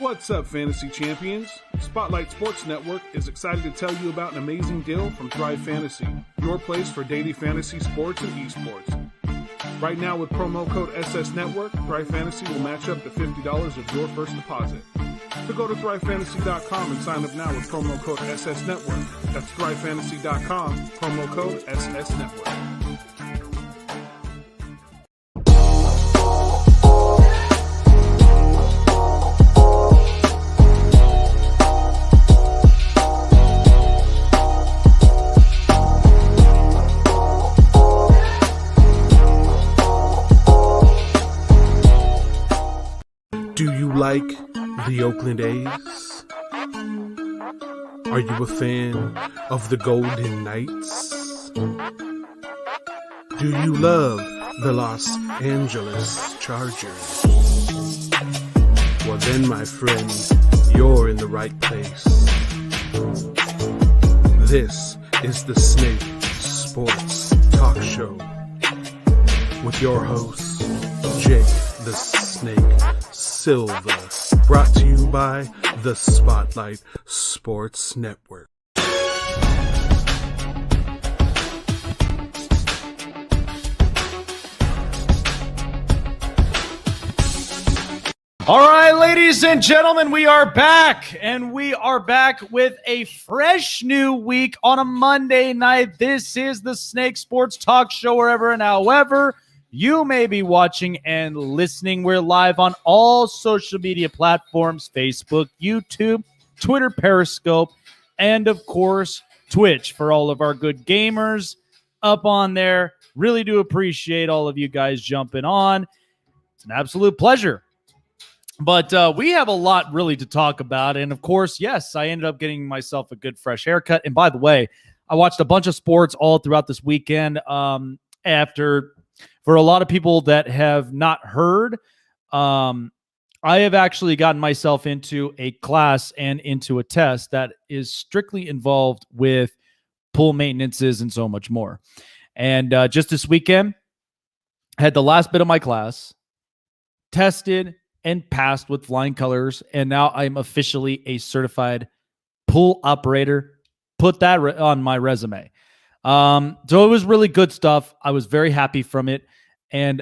What's up, Fantasy Champions? Spotlight Sports Network is excited to tell you about an amazing deal from Thrive Fantasy, your place for daily fantasy sports and esports. Right now, with promo code SS Network, Thrive Fantasy will match up to $50 of your first deposit. So go to thrivefantasy.com and sign up now with promo code SS Network. That's thrivefantasy.com, promo code SS Network. Do you like the Oakland A's? Are you a fan of the Golden Knights? Do you love the Los Angeles Chargers? Well then, my friend, you're in the right place. This is the Snake Sports Talk Show with your host, Jake the Snake SIlva, brought to you by the Spotlight Sports Network. All right, ladies and gentlemen, we are back, and we are back with a fresh new week on a Monday night. This is the Snake Sports Talk Show, wherever and however you may be watching and listening. We're live on all social media platforms: Facebook, YouTube, Twitter, Periscope, and of course, Twitch for all of our good gamers up on there. Really do appreciate all of you guys jumping on. It's an absolute pleasure. But we have a lot really to talk about. And of course, yes, I ended up getting myself a good fresh haircut. And by the way, I watched a bunch of sports all throughout this weekend For a lot of people that have not heard, I have actually gotten myself into a class and into a test that is strictly involved with pool maintenances and so much more. And just this weekend, I had the last bit of my class, tested and passed with flying colors, and now I'm officially a certified pool operator. Put that on my resume. So it was really good stuff. I was very happy from it. And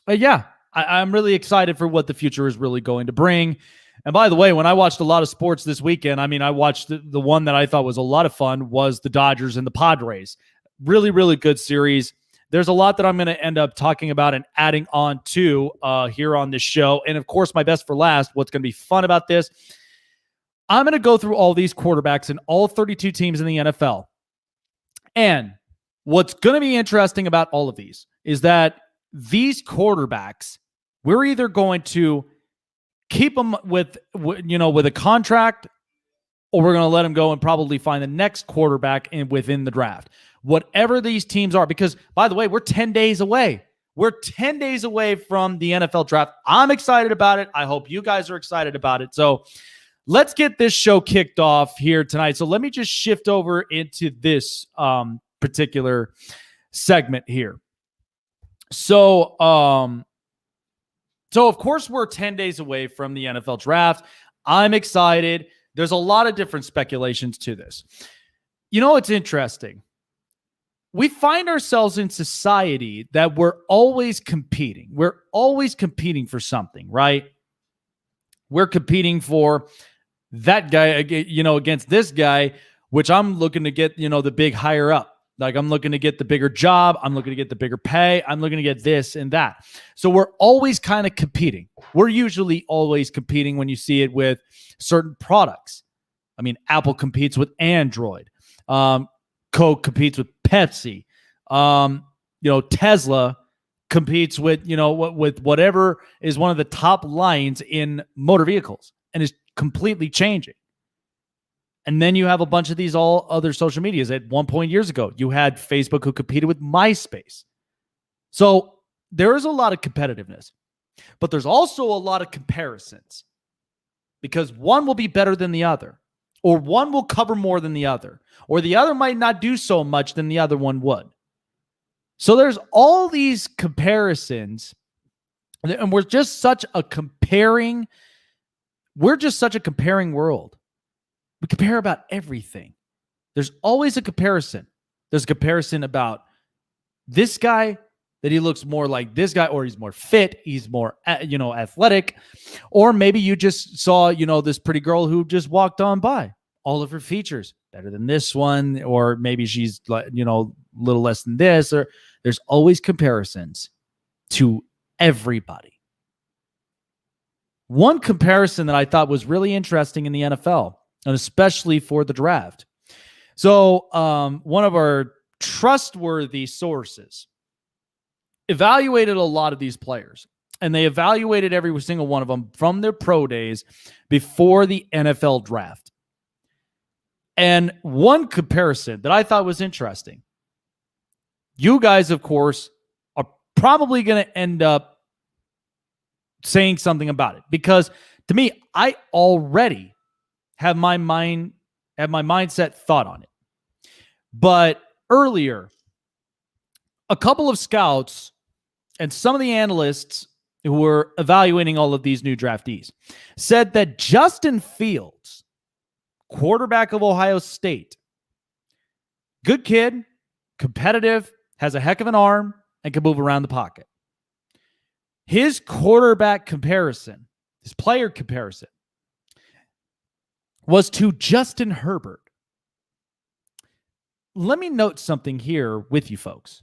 yeah, I'm really excited for what the future is really going to bring. And by the way, when I watched a lot of sports this weekend, I watched the one that I thought was a lot of fun was the Dodgers and the Padres. Really, really good series. There's a lot that I'm going to end up talking about and adding on to here on this show. And of course, my best for last, what's going to be fun about this, I'm going to go through all these quarterbacks in all 32 teams in the NFL. And what's going to be interesting about all of these is that these quarterbacks, we're either going to keep them with a contract, or we're going to let them go and probably find the next quarterback within the draft. Whatever these teams are, because, by the way, we're 10 days away. We're 10 days away from the NFL draft. I'm excited about it. I hope you guys are excited about it. So let's get this show kicked off here tonight. So let me just shift over into this particular segment here. So of course, we're 10 days away from the NFL draft. I'm excited. There's a lot of different speculations to this. You know, it's interesting. We find ourselves in society that we're always competing. We're always competing for something, right? We're competing for that guy, against this guy, which I'm looking to get, the big higher up. Like, I'm looking to get the bigger job. I'm looking to get the bigger pay. I'm looking to get this and that. So we're always kind of competing. We're usually always competing when you see it with certain products. Apple competes with Android. Coke competes with Pepsi. Tesla competes with, with whatever is one of the top lines in motor vehicles and is completely changing. And then you have a bunch of these all other social medias. At one point years ago, you had Facebook, who competed with MySpace. So there is a lot of competitiveness, but there's also a lot of comparisons, because one will be better than the other, or one will cover more than the other, or the other might not do so much than the other one would. So there's all these comparisons, and we're just such a comparing we're just such a comparing world. We compare about everything. There's always a comparison. There's a comparison about this guy, that he looks more like this guy, or he's more fit, he's more, athletic, or maybe you just saw, this pretty girl who just walked on by. All of her features better than this one, or maybe she's like, a little less than this, or there's always comparisons to everybody. One comparison that I thought was really interesting in the NFL, and especially for the draft. So one of our trustworthy sources evaluated a lot of these players, and they evaluated every single one of them from their pro days before the NFL draft. And one comparison that I thought was interesting, you guys, of course, are probably going to end up saying something about it, because to me, I already have my mindset thought on it. But earlier, a couple of scouts and some of the analysts who were evaluating all of these new draftees said that Justin Fields, quarterback of Ohio State, good kid, competitive, has a heck of an arm, and can move around the pocket. His quarterback comparison, his player comparison, was to Justin Herbert. Let me note something here with you folks,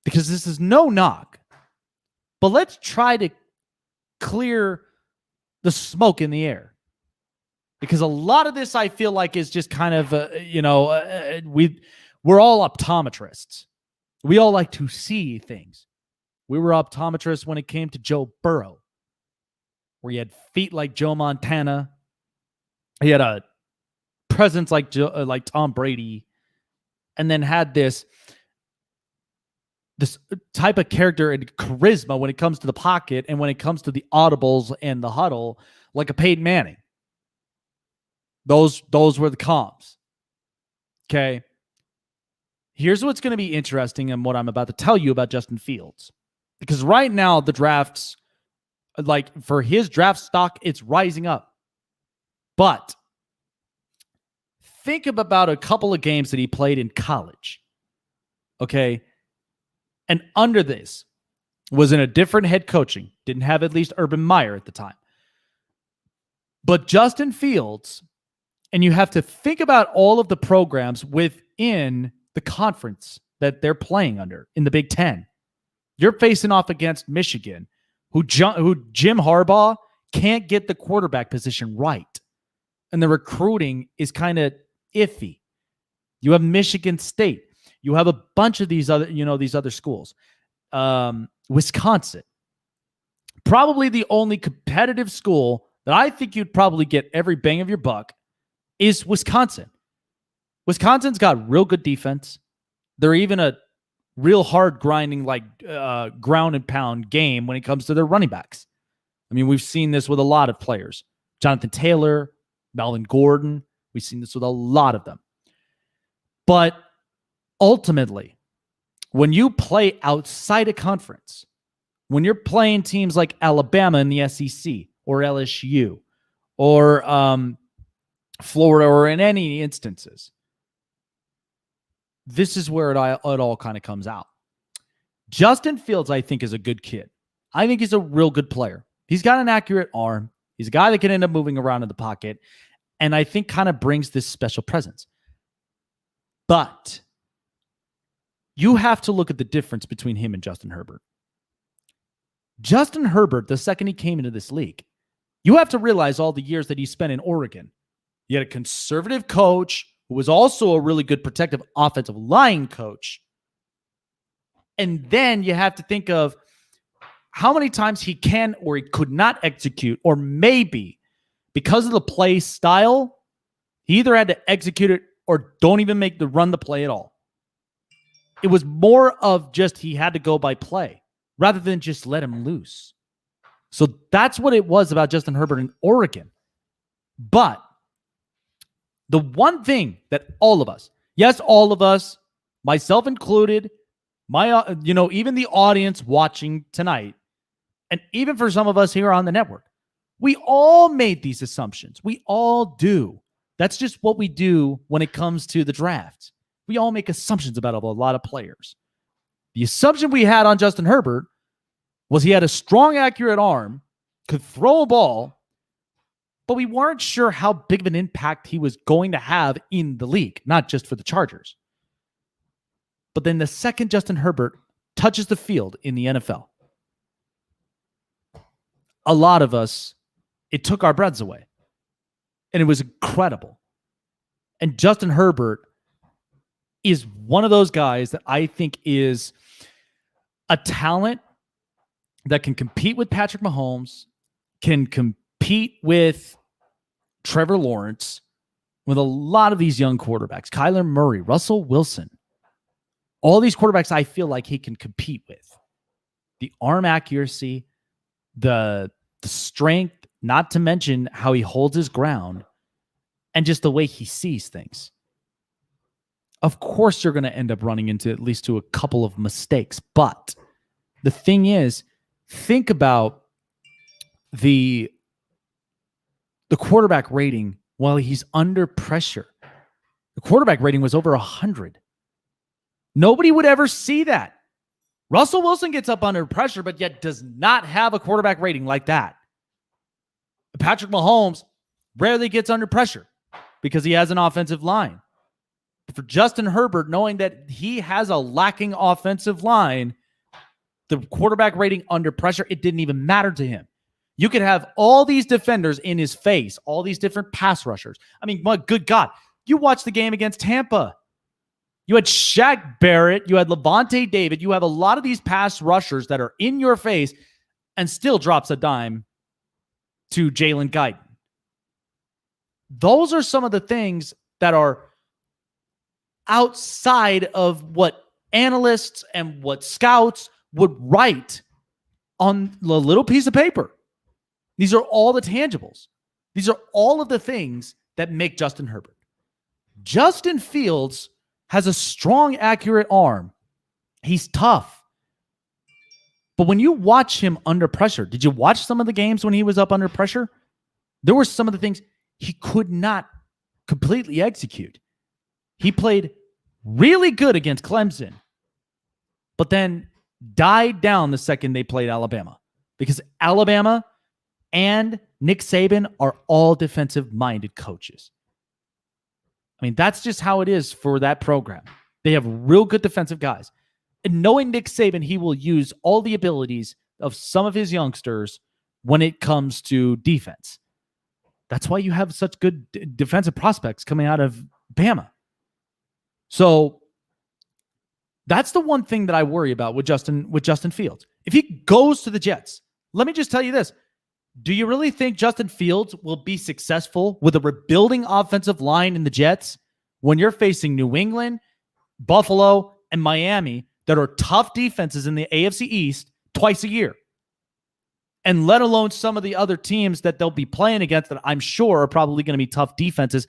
because this is no knock, but let's try to clear the smoke in the air, because a lot of this I feel like is just kind of, we're all optometrists. We all like to see things. We were optometrists when it came to Joe Burrow, where he had feet like Joe Montana. He had a presence like Tom Brady, and then had this type of character and charisma when it comes to the pocket and when it comes to the audibles and the huddle, like a Peyton Manning. Those were the comps. Okay. Here's what's going to be interesting and what I'm about to tell you about Justin Fields. Because right now, the drafts, like for his draft stock, it's rising up. But think about a couple of games that he played in college. Okay. And under this was in a different head coaching. Didn't have at least Urban Meyer at the time. But Justin Fields, and you have to think about all of the programs within the conference that they're playing under in the Big Ten. You're facing off against Michigan, who Jim Harbaugh can't get the quarterback position right. And the recruiting is kind of iffy. You have Michigan State. You have a bunch of these other schools. Wisconsin. Probably the only competitive school that I think you'd probably get every bang of your buck is Wisconsin. Wisconsin's got real good defense. They're even a real hard grinding, ground and pound game when it comes to their running backs. I mean, we've seen this with a lot of players. Jonathan Taylor, Melvin Gordon. We've seen this with a lot of them. But ultimately, when you play outside a conference, when you're playing teams like Alabama in the SEC or LSU or Florida or in any instances, this is where it all kind of comes out. Justin Fields, I think, is a good kid. I think he's a real good player. He's got an accurate arm. He's a guy that can end up moving around in the pocket, and I think kind of brings this special presence. But you have to look at the difference between him and Justin Herbert. Justin Herbert, the second he came into this league, you have to realize all the years that he spent in Oregon. He had a conservative coach who was also a really good protective offensive line coach. And then you have to think of how many times he can or he could not execute, or maybe because of the play style, he either had to execute it or don't even run the play at all. It was more of just he had to go by play rather than just let him loose. So that's what it was about Justin Herbert in Oregon. But the one thing that all of us, yes, all of us, myself included, even the audience watching tonight, and even for some of us here on the network, We all made these assumptions. We all do. That's just what we do when it comes to the draft. We all make assumptions about a lot of players. The assumption we had on Justin Herbert was he had a strong, accurate arm, could throw a ball, but we weren't sure how big of an impact he was going to have in the league, not just for the Chargers. But then the second Justin Herbert touches the field in the NFL, a lot of us, it took our breaths away. And it was incredible. And Justin Herbert is one of those guys that I think is a talent that can compete with Patrick Mahomes, can compete with Trevor Lawrence, with a lot of these young quarterbacks, Kyler Murray, Russell Wilson. All these quarterbacks I feel like he can compete with. The arm accuracy, the strength, not to mention how he holds his ground, and just the way he sees things. Of course, you're going to end up running into at least to a couple of mistakes. But the thing is, think about the quarterback rating while he's under pressure. The quarterback rating was over 100. Nobody would ever see that. Russell Wilson gets up under pressure, but yet does not have a quarterback rating like that. Patrick Mahomes rarely gets under pressure because he has an offensive line. But for Justin Herbert, knowing that he has a lacking offensive line, the quarterback rating under pressure, it didn't even matter to him. You could have all these defenders in his face, all these different pass rushers. I mean, my good God, you watched the game against Tampa. You had Shaq Barrett, you had Levante David, you have a lot of these pass rushers that are in your face and still drops a dime to Jalen Guyton. Those are some of the things that are outside of what analysts and what scouts would write on the little piece of paper. These are all the tangibles. These are all of the things that make Justin Herbert. Justin Fields has a strong, accurate arm. He's tough. But when you watch him under pressure, did you watch some of the games when he was up under pressure? There were some of the things he could not completely execute. He played really good against Clemson, but then died down the second they played Alabama, because Alabama and Nick Saban are all defensive-minded coaches. I mean, that's just how it is for that program. They have real good defensive guys. And knowing Nick Saban, he will use all the abilities of some of his youngsters when it comes to defense. That's why you have such good defensive prospects coming out of Bama. So that's the one thing that I worry about with Justin Fields. If he goes to the Jets, let me just tell you this. Do you really think Justin Fields will be successful with a rebuilding offensive line in the Jets when you're facing New England, Buffalo, and Miami that are tough defenses in the AFC East twice a year? And let alone some of the other teams that they'll be playing against that I'm sure are probably going to be tough defenses.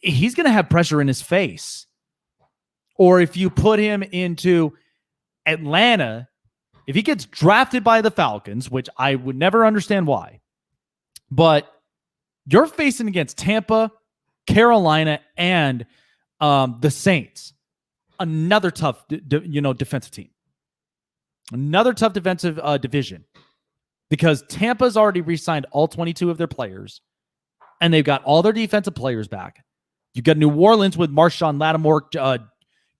He's going to have pressure in his face. Or if you put him into Atlanta, if he gets drafted by the Falcons, which I would never understand why, but you're facing against Tampa, Carolina, and the Saints, another tough, defensive team, another tough defensive division, because Tampa's already re-signed all 22 of their players, and they've got all their defensive players back. You've got New Orleans with Marshawn Lattimore,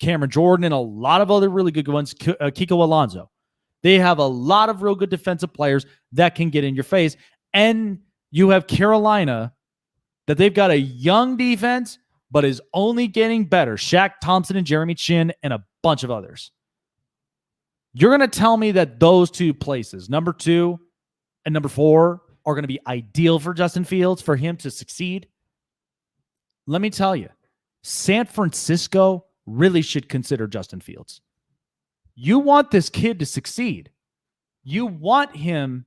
Cameron Jordan, and a lot of other really good ones, Kiko Alonso. They have a lot of real good defensive players that can get in your face. And you have Carolina, that they've got a young defense, but is only getting better. Shaq Thompson and Jeremy Chin and a bunch of others. You're going to tell me that those two places, number 2 and number 4, are going to be ideal for Justin Fields, for him to succeed? Let me tell you, San Francisco really should consider Justin Fields. You want this kid to succeed. You want him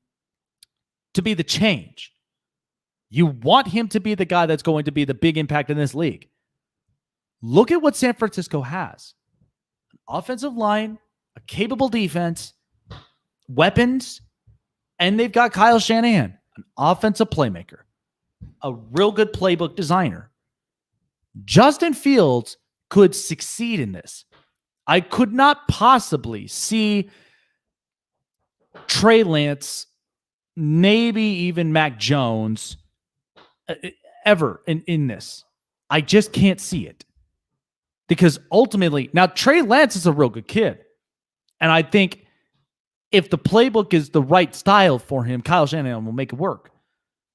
to be the change. You want him to be the guy that's going to be the big impact in this league. Look at what San Francisco has. An offensive line, a capable defense, weapons, and they've got Kyle Shanahan, an offensive playmaker, a real good playbook designer, Justin Fields could succeed in this. I could not possibly see Trey Lance, maybe even Mac Jones, ever in this. I just can't see it. Because ultimately, now Trey Lance is a real good kid. And I think if the playbook is the right style for him, Kyle Shanahan will make it work.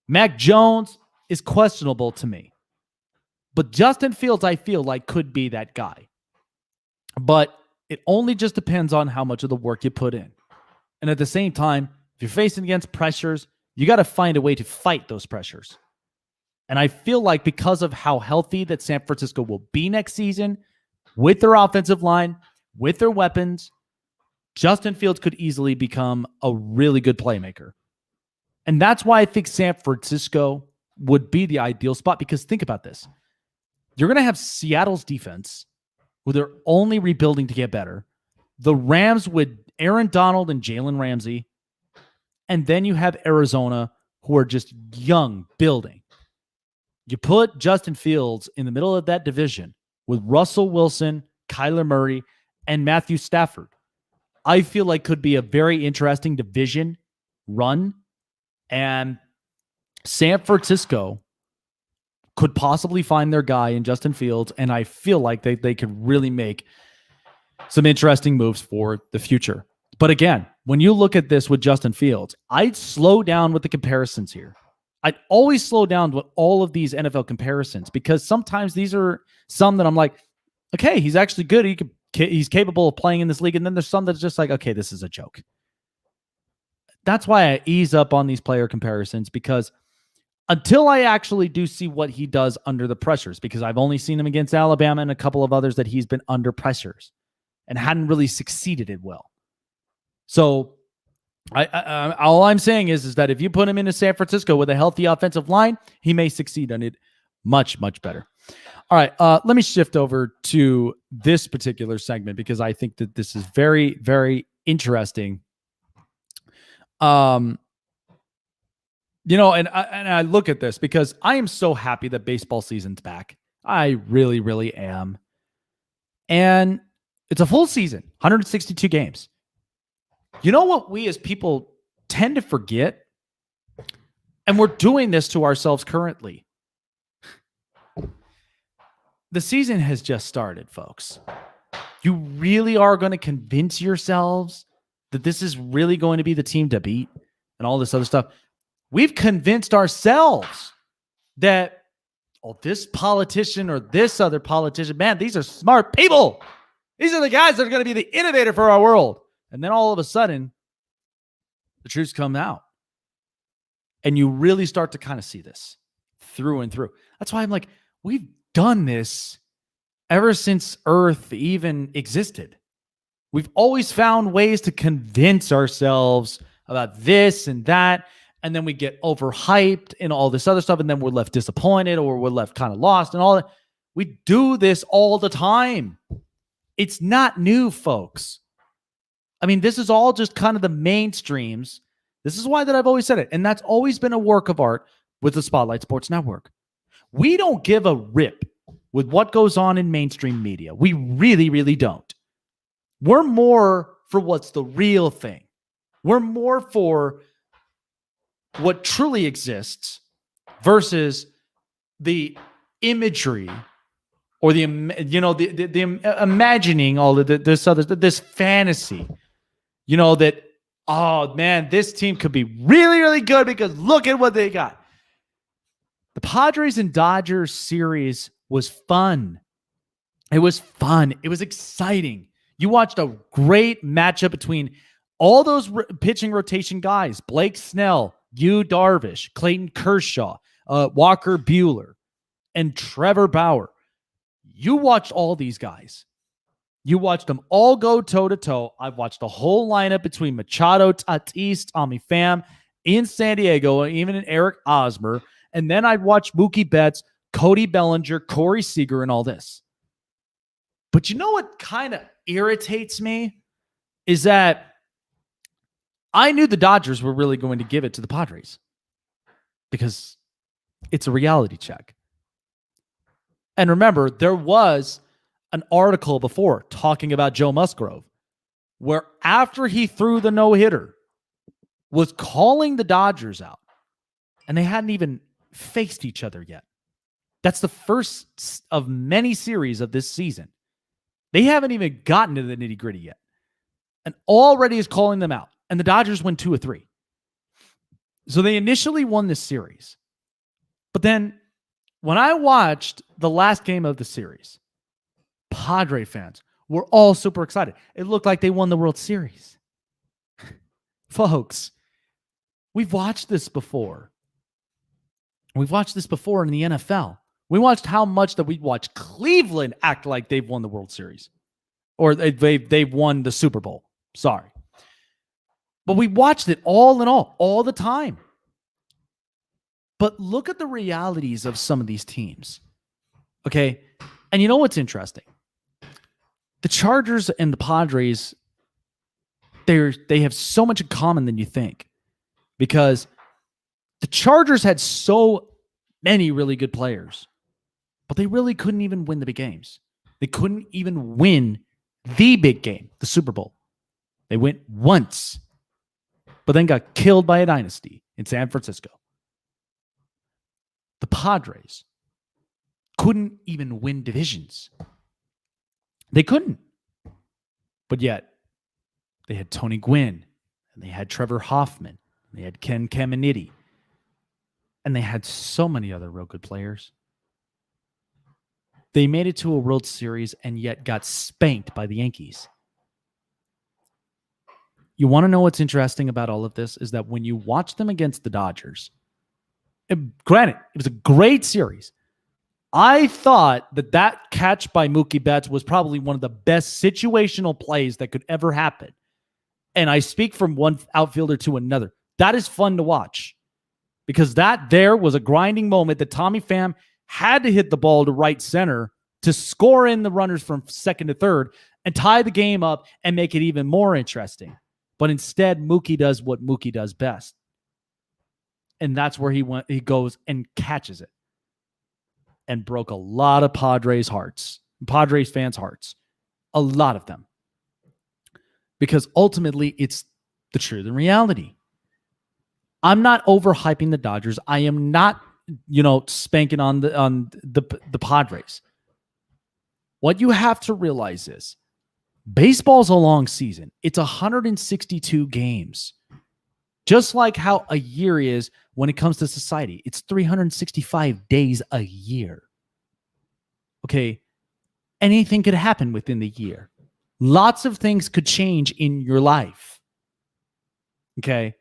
Mac Jones is questionable to me. But Justin Fields, I feel like, could be that guy. But it only just depends on how much of the work you put in. And at the same time, if you're facing against pressures, you got to find a way to fight those pressures. And I feel like because of how healthy that San Francisco will be next season, with their offensive line, with their weapons, Justin Fields could easily become a really good playmaker. And that's why I think San Francisco would be the ideal spot, because think about this. You're going to have Seattle's defense, who they're only rebuilding to get better. The Rams with Aaron Donald and Jalen Ramsey. And then you have Arizona, who are just young, building. You put Justin Fields in the middle of that division with Russell Wilson, Kyler Murray, and Matthew Stafford. I feel like could be a very interesting division run. And San Francisco could possibly find their guy in Justin Fields. And I feel like they could really make some interesting moves for the future. But again, when you look at this with Justin Fields, I'd slow down with the comparisons here. I'd always slow down with all of these NFL comparisons, because sometimes these are some that I'm like, okay, he's actually good. He's capable of playing in this league. And then there's some that's just like, okay, this is a joke. That's why I ease up on these player comparisons, because until I actually do see what he does under the pressures, because I've only seen him against Alabama and a couple of others that he's been under pressures and hadn't really succeeded it well. So all I'm saying is that if you put him into San Francisco with a healthy offensive line, he may succeed on it much, much better. All right, let me shift over to this particular segment, because I think that this is very, very interesting. And I look at this because I am so happy that baseball season's back. I really, really am. And it's a full season, 162 games. You know what we as people tend to forget? And we're doing this to ourselves currently. The season has just started, folks. You really are going to convince yourselves that this is really going to be the team to beat and all this other stuff. We've convinced ourselves that, this politician or this other politician, man, these are smart people. These are the guys that are going to be the innovator for our world. And then all of a sudden, the truths come out. And you really start to kind of see this through and through. That's why I'm like, we've done this ever since Earth even existed. We've always found ways to convince ourselves about this and that. And then we get overhyped and all this other stuff. And then we're left disappointed, or we're left kind of lost and all that. We do this all the time. It's not new, folks. I mean, this is all just kind of the mainstreams. This is why that I've always said it. And that's always been a work of art with the Spotlight Sports Network. We don't give a rip with what goes on in mainstream media. We really, really don't. We're more for what's the real thing. We're more for what truly exists versus the imagery or the imagining all of this fantasy, that, oh man, this team could be really, really good because look at what they got. The Padres and Dodgers series was fun. It was fun. It was exciting. You watched a great matchup between all those pitching rotation guys: Blake Snell, Yu Darvish, Clayton Kershaw, Walker Buehler, and Trevor Bauer. You watched all these guys. You watched them all go toe-to-toe. I've watched the whole lineup between Machado, Tatis, Tommy Pham in San Diego, even in Eric Hosmer. And then I'd watch Mookie Betts, Cody Bellinger, Corey Seager, and all this. But you know what kind of irritates me is that I knew the Dodgers were really going to give it to the Padres. because it's a reality check. And remember, there was an article before talking about Joe Musgrove, where after he threw the no-hitter, was calling the Dodgers out, and they hadn't even faced each other yet. That's the first of many series of this season. They haven't even gotten to the nitty-gritty yet, and already is calling them out. And the Dodgers win 2 of 3. So they initially won this series. But then when I watched the last game of the series, Padre fans were all super excited. It looked like they won the World Series. Folks, we've watched this before. We've watched this before in the NFL. We watched how much that we watched Cleveland act like they've won the World Series. Or they've won the Super Bowl. Sorry. But we watched it all in all the time. But look at the realities of some of these teams. Okay? And you know what's interesting? The Chargers and the Padres, they have so much in common than you think. Because the Chargers had so many really good players, but they really couldn't even win the big games. They couldn't even win the big game, the Super Bowl. They went once, but then got killed by a dynasty in San Francisco. The Padres couldn't even win divisions. They couldn't. But yet, they had Tony Gwynn, and they had Trevor Hoffman, and they had Ken Caminiti, and they had so many other real good players. They made it to a World Series and yet got spanked by the Yankees. You want to know what's interesting about all of this is that when you watch them against the Dodgers, granted, it was a great series. I thought that catch by Mookie Betts was probably one of the best situational plays that could ever happen. And I speak from one outfielder to another. That is fun to watch because that there was a grinding moment that Tommy Pham had to hit the ball to right center to score in the runners from second to third and tie the game up and make it even more interesting. But instead, Mookie does what Mookie does best. And that's where he goes and catches it. And broke a lot of Padres fans' hearts. A lot of them. Because ultimately, it's the truth and reality. I'm not overhyping the Dodgers. I am not, spanking on the Padres. What you have to realize is baseball's a long season. It's 162 games. Just like how a year is when it comes to society. It's 365 days a year. Okay? Anything could happen within the year. Lots of things could change in your life. Okay?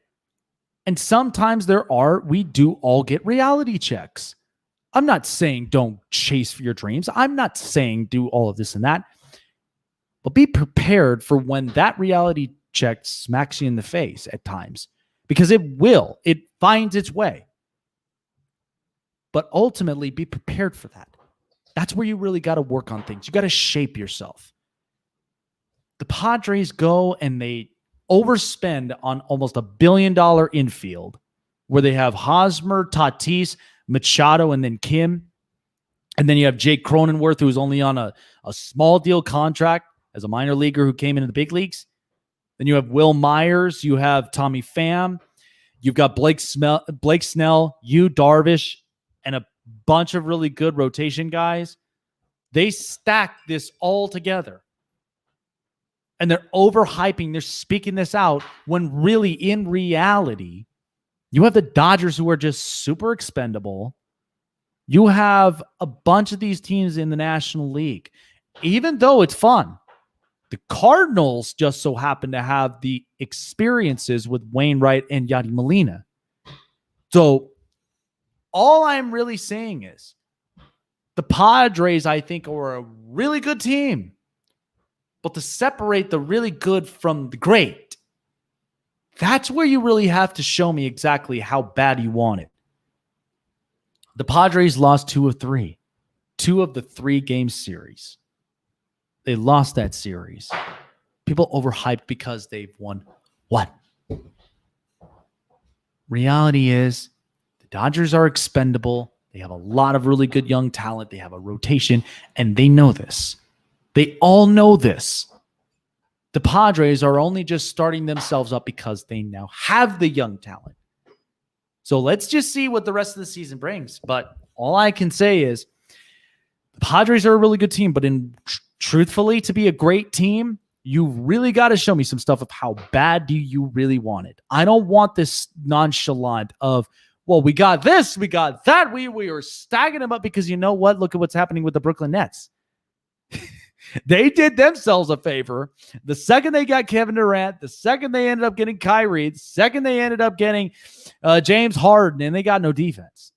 And sometimes we do all get reality checks. I'm not saying don't chase for your dreams. I'm not saying do all of this and that. But be prepared for when that reality check smacks you in the face at times. Because it will. It finds its way. But ultimately, be prepared for that. That's where you really got to work on things. You got to shape yourself. The Padres go and they overspend on almost $1 billion infield where they have Hosmer, Tatis, Machado, and then Kim. And then you have Jake Cronenworth, who's only on a small deal contract as a minor leaguer who came into the big leagues. Then you have Will Myers. You have Tommy Pham. You've got Blake Snell, Yu Darvish, and a bunch of really good rotation guys. They stack this all together. And they're overhyping. They're speaking this out when really, in reality, you have the Dodgers who are just super expendable. You have a bunch of these teams in the National League. Even though it's fun, the Cardinals just so happen to have the experiences with Wainwright and Yadi Molina. So all I'm really saying is the Padres, I think, are a really good team. But to separate the really good from the great, that's where you really have to show me exactly how bad you want it. The Padres lost 2 of 3. 2 of the 3 game series. They lost that series. People overhyped because they've won what? Reality is the Dodgers are expendable. They have a lot of really good young talent. They have a rotation, and they know this. They all know this. The Padres are only just starting themselves up because they now have the young talent. So let's just see what the rest of the season brings. But all I can say is the Padres are a really good team, but truthfully, to be a great team, you really got to show me some stuff of how bad do you really want it. I don't want this nonchalant of, well, we got this, we got that. We are stacking them up because you know what? Look at what's happening with the Brooklyn Nets. They did themselves a favor. The second they got Kevin Durant, the second they ended up getting Kyrie, the second they ended up getting James Harden, and they got no defense.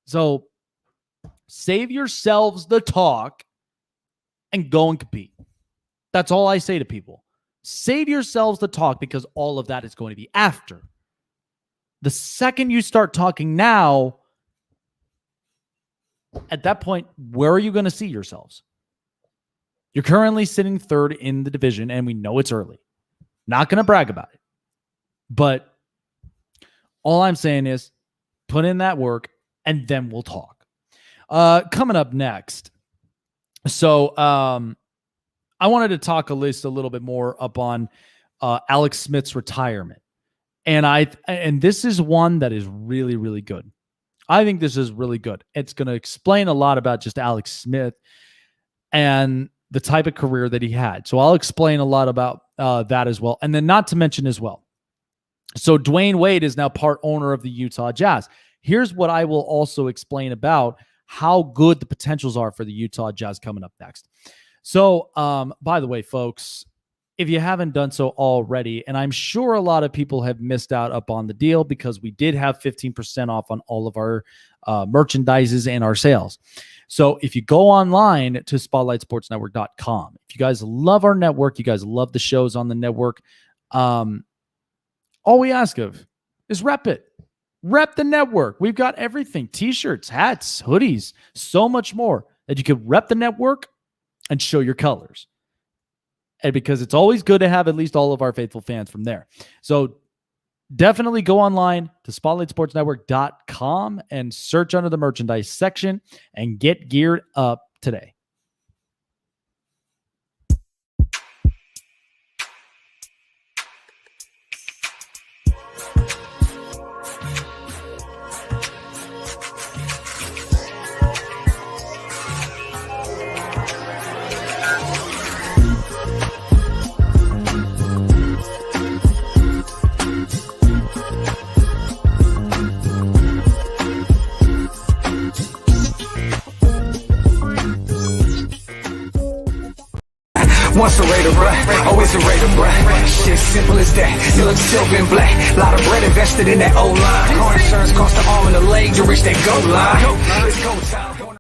So save yourselves the talk and go and compete. That's all I say to people. Save yourselves the talk because all of that is going to be after. The second you start talking now, at that point, where are you going to see yourselves? You're currently sitting third in the division, and we know it's early. Not going to brag about it. But all I'm saying is put in that work, and then we'll talk. Coming up next. So I wanted to talk a little bit more up on Alex Smith's retirement. And this is one that is really, really good. I think this is really good. It's going to explain a lot about just Alex Smith and the type of career that he had. So I'll explain a lot about that as well. And then not to mention as well. So Dwayne Wade is now part owner of the Utah Jazz. Here's what I will also explain about how good the potentials are for the Utah Jazz coming up next. So, by the way, folks, if you haven't done so already, and I'm sure a lot of people have missed out up on the deal because we did have 15% off on all of our merchandises and our sales. So if you go online to SpotlightSportsNetwork.com, if you guys love our network, you guys love the shows on the network, all we ask of is rep it. Rep the network. We've got everything. T-shirts, hats, hoodies, so much more that you could rep the network and show your colors. And because it's always good to have at least all of our faithful fans from there. So definitely go online to SpotlightSportsNetwork.com and search under the merchandise section and get geared up today. Once a Raider, bruh, always a Raider, bruh. Shit simple as that. You look silver and black. Lot of bread invested in that O-line. Car insurance cost an arm and a leg to reach that goal line. It's go time.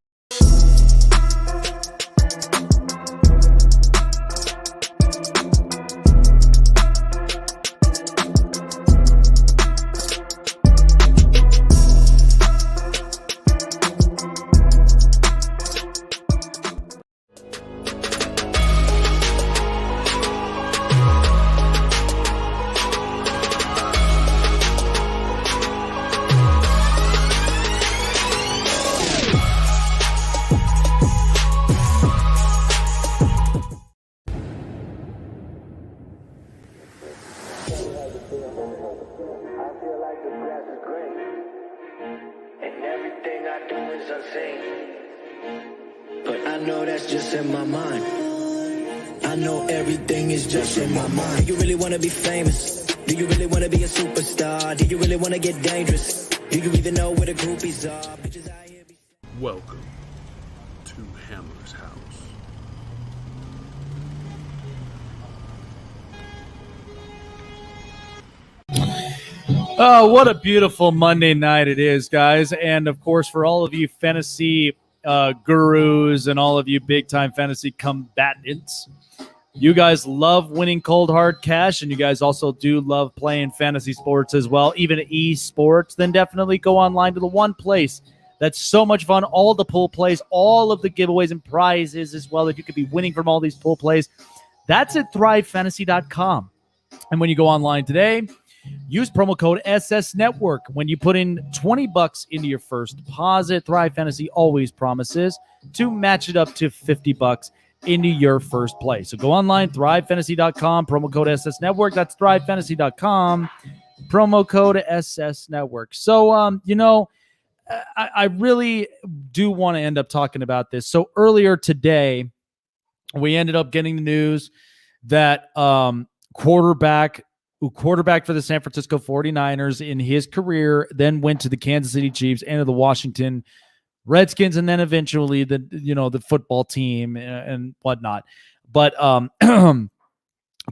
But I know that's just in my mind. I know everything is just in my mind. Do you really want to be famous? Do you really want to be a superstar? Do you really want to get dangerous? Do you even know where the groupies are? Bitches out here be... Welcome to Hammer's house. Oh, what a beautiful Monday night it is, guys. And, of course, for all of you fantasy gurus and all of you big-time fantasy combatants, you guys love winning cold, hard cash, and you guys also do love playing fantasy sports as well, even esports. Then definitely go online to the one place that's so much fun, all the pool plays, all of the giveaways and prizes as well that you could be winning from all these pool plays. That's at thrivefantasy.com. And when you go online today, Use promo code SS Network when you put in $20 into your first deposit. Thrive Fantasy always promises to match it up to $50 into your first play. So go online, thrivefantasy.com, promo code SS Network. That's thrivefantasy.com, promo code SS Network. So, I really do want to end up talking about this. So earlier today, we ended up getting the news that quarterback for the San Francisco 49ers in his career, then went to the Kansas City Chiefs and to the Washington Redskins, and then eventually the football team and whatnot. But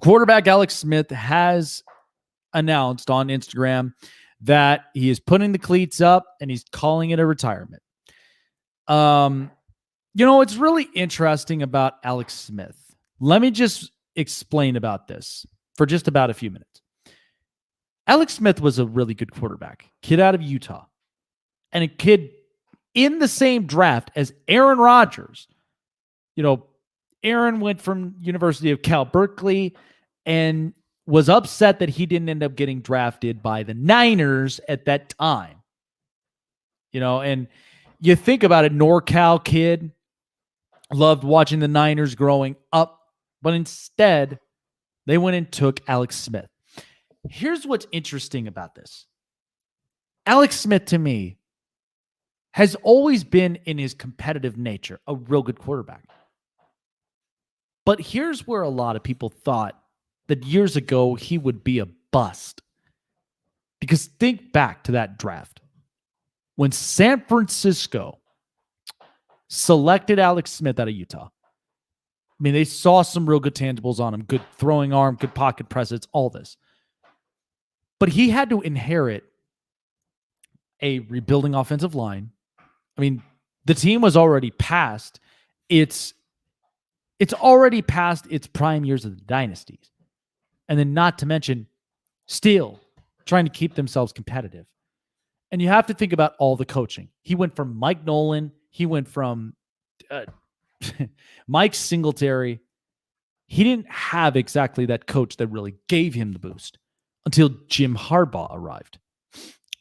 quarterback Alex Smith has announced on Instagram that he is putting the cleats up and he's calling it a retirement. It's really interesting about Alex Smith. Let me just explain about this for just about a few minutes. Alex Smith was a really good quarterback, kid out of Utah, and a kid in the same draft as Aaron Rodgers. Aaron went from University of Cal Berkeley and was upset that he didn't end up getting drafted by the Niners at that time. And you think about it, NorCal kid, loved watching the Niners growing up, but instead they went and took Alex Smith. Here's what's interesting about this. Alex Smith, to me, has always been, in his competitive nature, a real good quarterback. But here's where a lot of people thought that years ago he would be a bust. Because think back to that draft. When San Francisco selected Alex Smith out of Utah, they saw some real good tangibles on him, good throwing arm, good pocket presence, all this. But he had to inherit a rebuilding offensive line. The team was already past it's already past its prime years of the dynasties. And then not to mention still trying to keep themselves competitive. And you have to think about all the coaching. He went from Mike Nolan. He went from Mike Singletary. He didn't have exactly that coach that really gave him the boost until Jim Harbaugh arrived.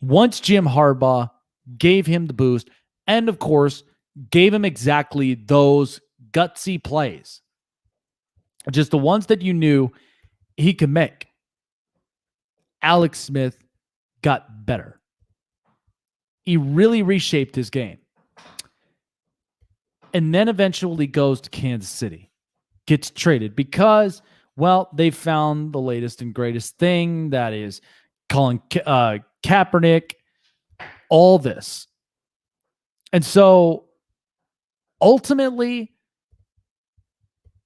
Once Jim Harbaugh gave him the boost and, of course, gave him exactly those gutsy plays, just the ones that you knew he could make, Alex Smith got better. He really reshaped his game. And then eventually goes to Kansas City. Gets traded because, they found the latest and greatest thing, that is Colin Kaepernick, all this. And so ultimately,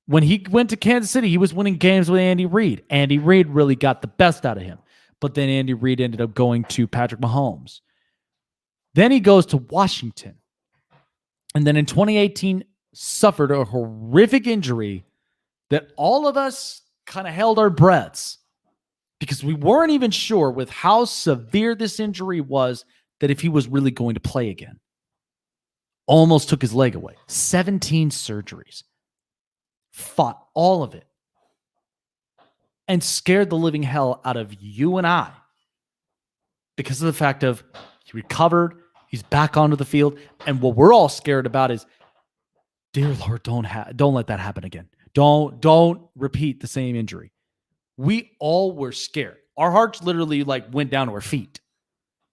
when he went to Kansas City, he was winning games with Andy Reid. Andy Reid really got the best out of him. But then Andy Reid ended up going to Patrick Mahomes. Then he goes to Washington. And then in 2018, suffered a horrific injury that all of us kind of held our breaths because we weren't even sure with how severe this injury was that if he was really going to play again. Almost took his leg away. 17 surgeries. Fought all of it. And scared the living hell out of you and I because of the fact of he recovered, he's back onto the field, and what we're all scared about is, dear Lord, don't let that happen again. Don't repeat the same injury. We all were scared. Our hearts literally went down to our feet.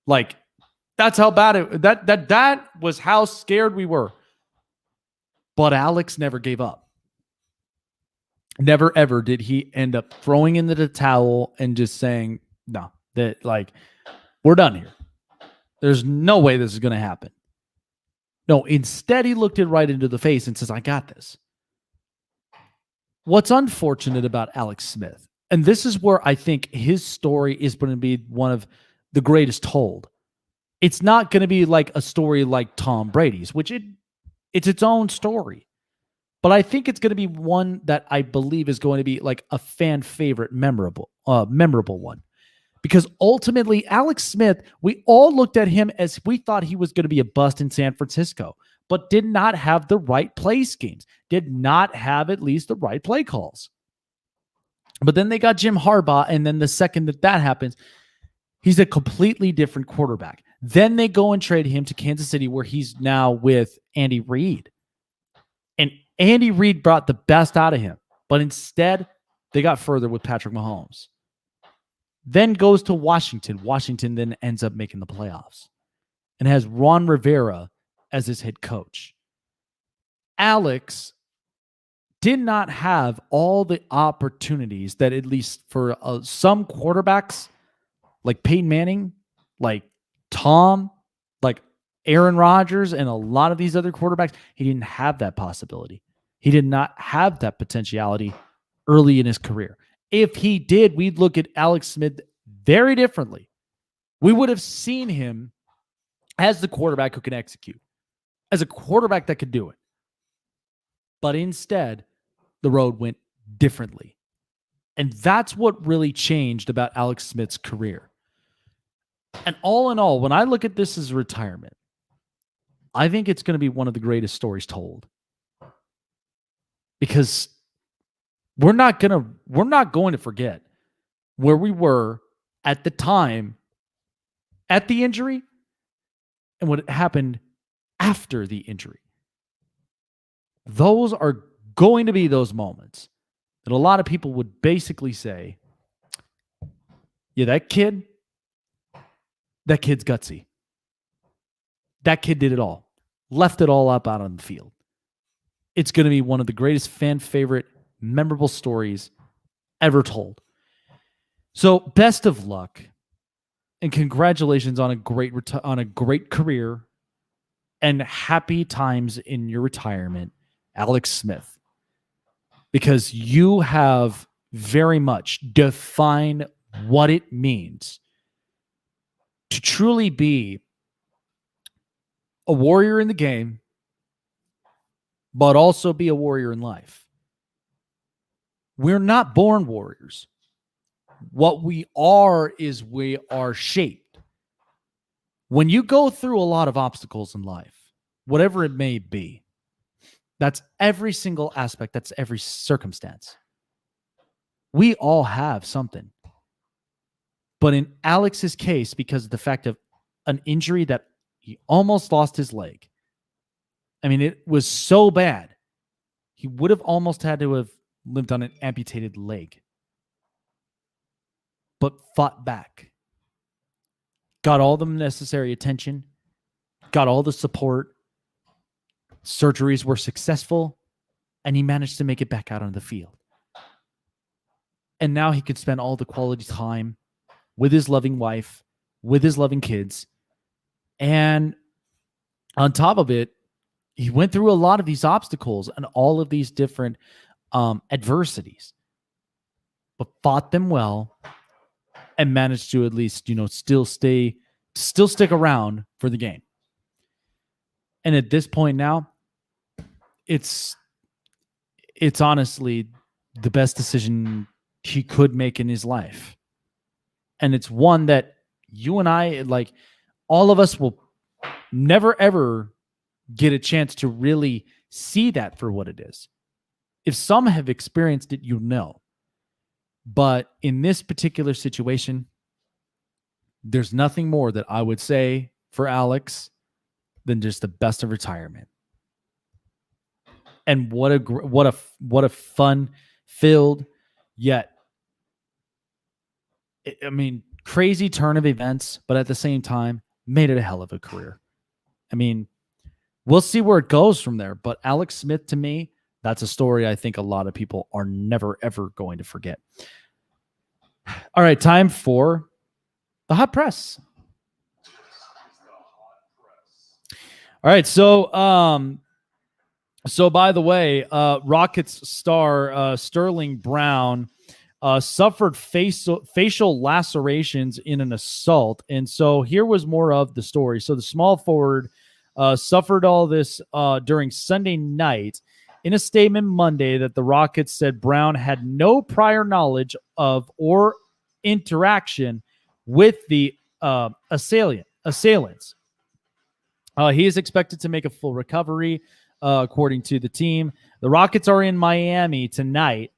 That's how bad that was, how scared we were. But Alex never gave up. Never ever did he end up throwing in the towel and just saying, no, we're done here. There's no way this is going to happen. No, instead he looked it right into the face and says, I got this. What's unfortunate about Alex Smith, and this is where I think his story is going to be one of the greatest told. It's not going to be like a story like Tom Brady's, which it's its own story. But I think it's going to be one that I believe is going to be a fan favorite, memorable one. Because ultimately, Alex Smith, we all looked at him as we thought he was going to be a bust in San Francisco, but did not have the right play schemes, did not have at least the right play calls. But then they got Jim Harbaugh, and then the second that happens, He's a completely different quarterback. Then they go and trade him to Kansas City, where he's now with Andy Reid. And Andy Reid brought the best out of him. But instead, they got further with Patrick Mahomes. Then goes to Washington. Washington then ends up making the playoffs and has Ron Rivera as his head coach. Alex did not have all the opportunities that, at least for some quarterbacks, like Peyton Manning, like Tom, like Aaron Rodgers, and a lot of these other quarterbacks, he didn't have that possibility. He did not have that potentiality early in his career. If he did, we'd look at Alex Smith very differently. We would have seen him as the quarterback who can execute, as a quarterback that could do it. But instead, the road went differently. And that's what really changed about Alex Smith's career. And all in all, when I look at this as retirement, I think it's going to be one of the greatest stories told. Because we're not going to forget where we were at the time at the injury and what happened after the injury. Those are going to be those moments that a lot of people would basically say, yeah, that kid's gutsy. That kid did it all. Left it all up out on the field. It's going to be one of the greatest fan favorite, memorable stories ever told. So best of luck and congratulations on a great career and happy times in your retirement, Alex Smith, because you have very much defined what it means to truly be a warrior in the game, but also be a warrior in life. We're not born warriors. What we are is we are shaped. When you go through a lot of obstacles in life, whatever it may be, that's every single aspect, that's every circumstance. We all have something. But in Alex's case, because of the fact of an injury that he almost lost his leg, I mean, it was so bad, he would have almost had to have lived on an amputated leg. But fought back. Got all the necessary attention. Got all the support. Surgeries were successful. And he managed to make it back out on the field. And now he could spend all the quality time with his loving wife, with his loving kids. And on top of it, he went through a lot of these obstacles and all of these different adversities, but fought them well and managed to at least, still stick around for the game. And at this point now, it's honestly the best decision he could make in his life. And it's one that you and I, like all of us, will never, ever get a chance to really see that for what it is. If some have experienced it, you know. But in this particular situation, there's nothing more that I would say for Alex than just the best of retirement. And what a fun-filled, yet, I mean, crazy turn of events, but at the same time, made it a hell of a career. I mean, we'll see where it goes from there. But Alex Smith, to me, that's a story I think a lot of people are never, ever going to forget. All right, time for the hot press. All right, so by the way, Rockets star Sterling Brown suffered facial lacerations in an assault, and so here was more of the story. So the small forward suffered all this during Sunday night. In a statement Monday, that the Rockets said Brown had no prior knowledge of or interaction with the assailants. He is expected to make a full recovery, according to the team. The Rockets are in Miami tonight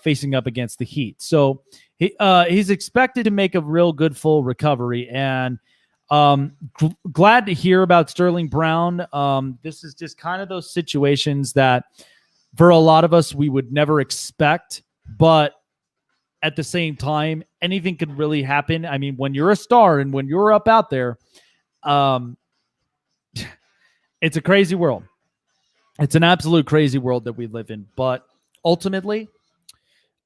facing up against the Heat. So he's expected to make a real good full recovery, and glad to hear about Sterling Brown. This is just kind of those situations that for a lot of us we would never expect, but at the same time, anything could really happen. I mean, when you're a star and when you're up out there, it's a crazy world. It's an absolute crazy world that we live in. But ultimately,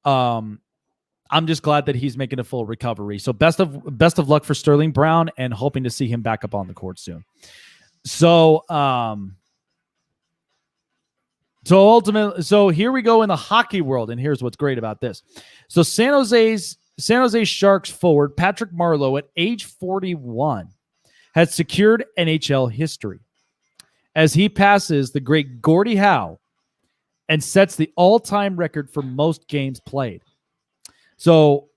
I'm just glad that he's making a full recovery. So best of luck for Sterling Brown, and hoping to see him back up on the court soon. So here we go in the hockey world, and here's what's great about this. So San Jose Sharks forward Patrick Marleau at age 41 has secured NHL history as he passes the great Gordie Howe and sets the all-time record for most games played. So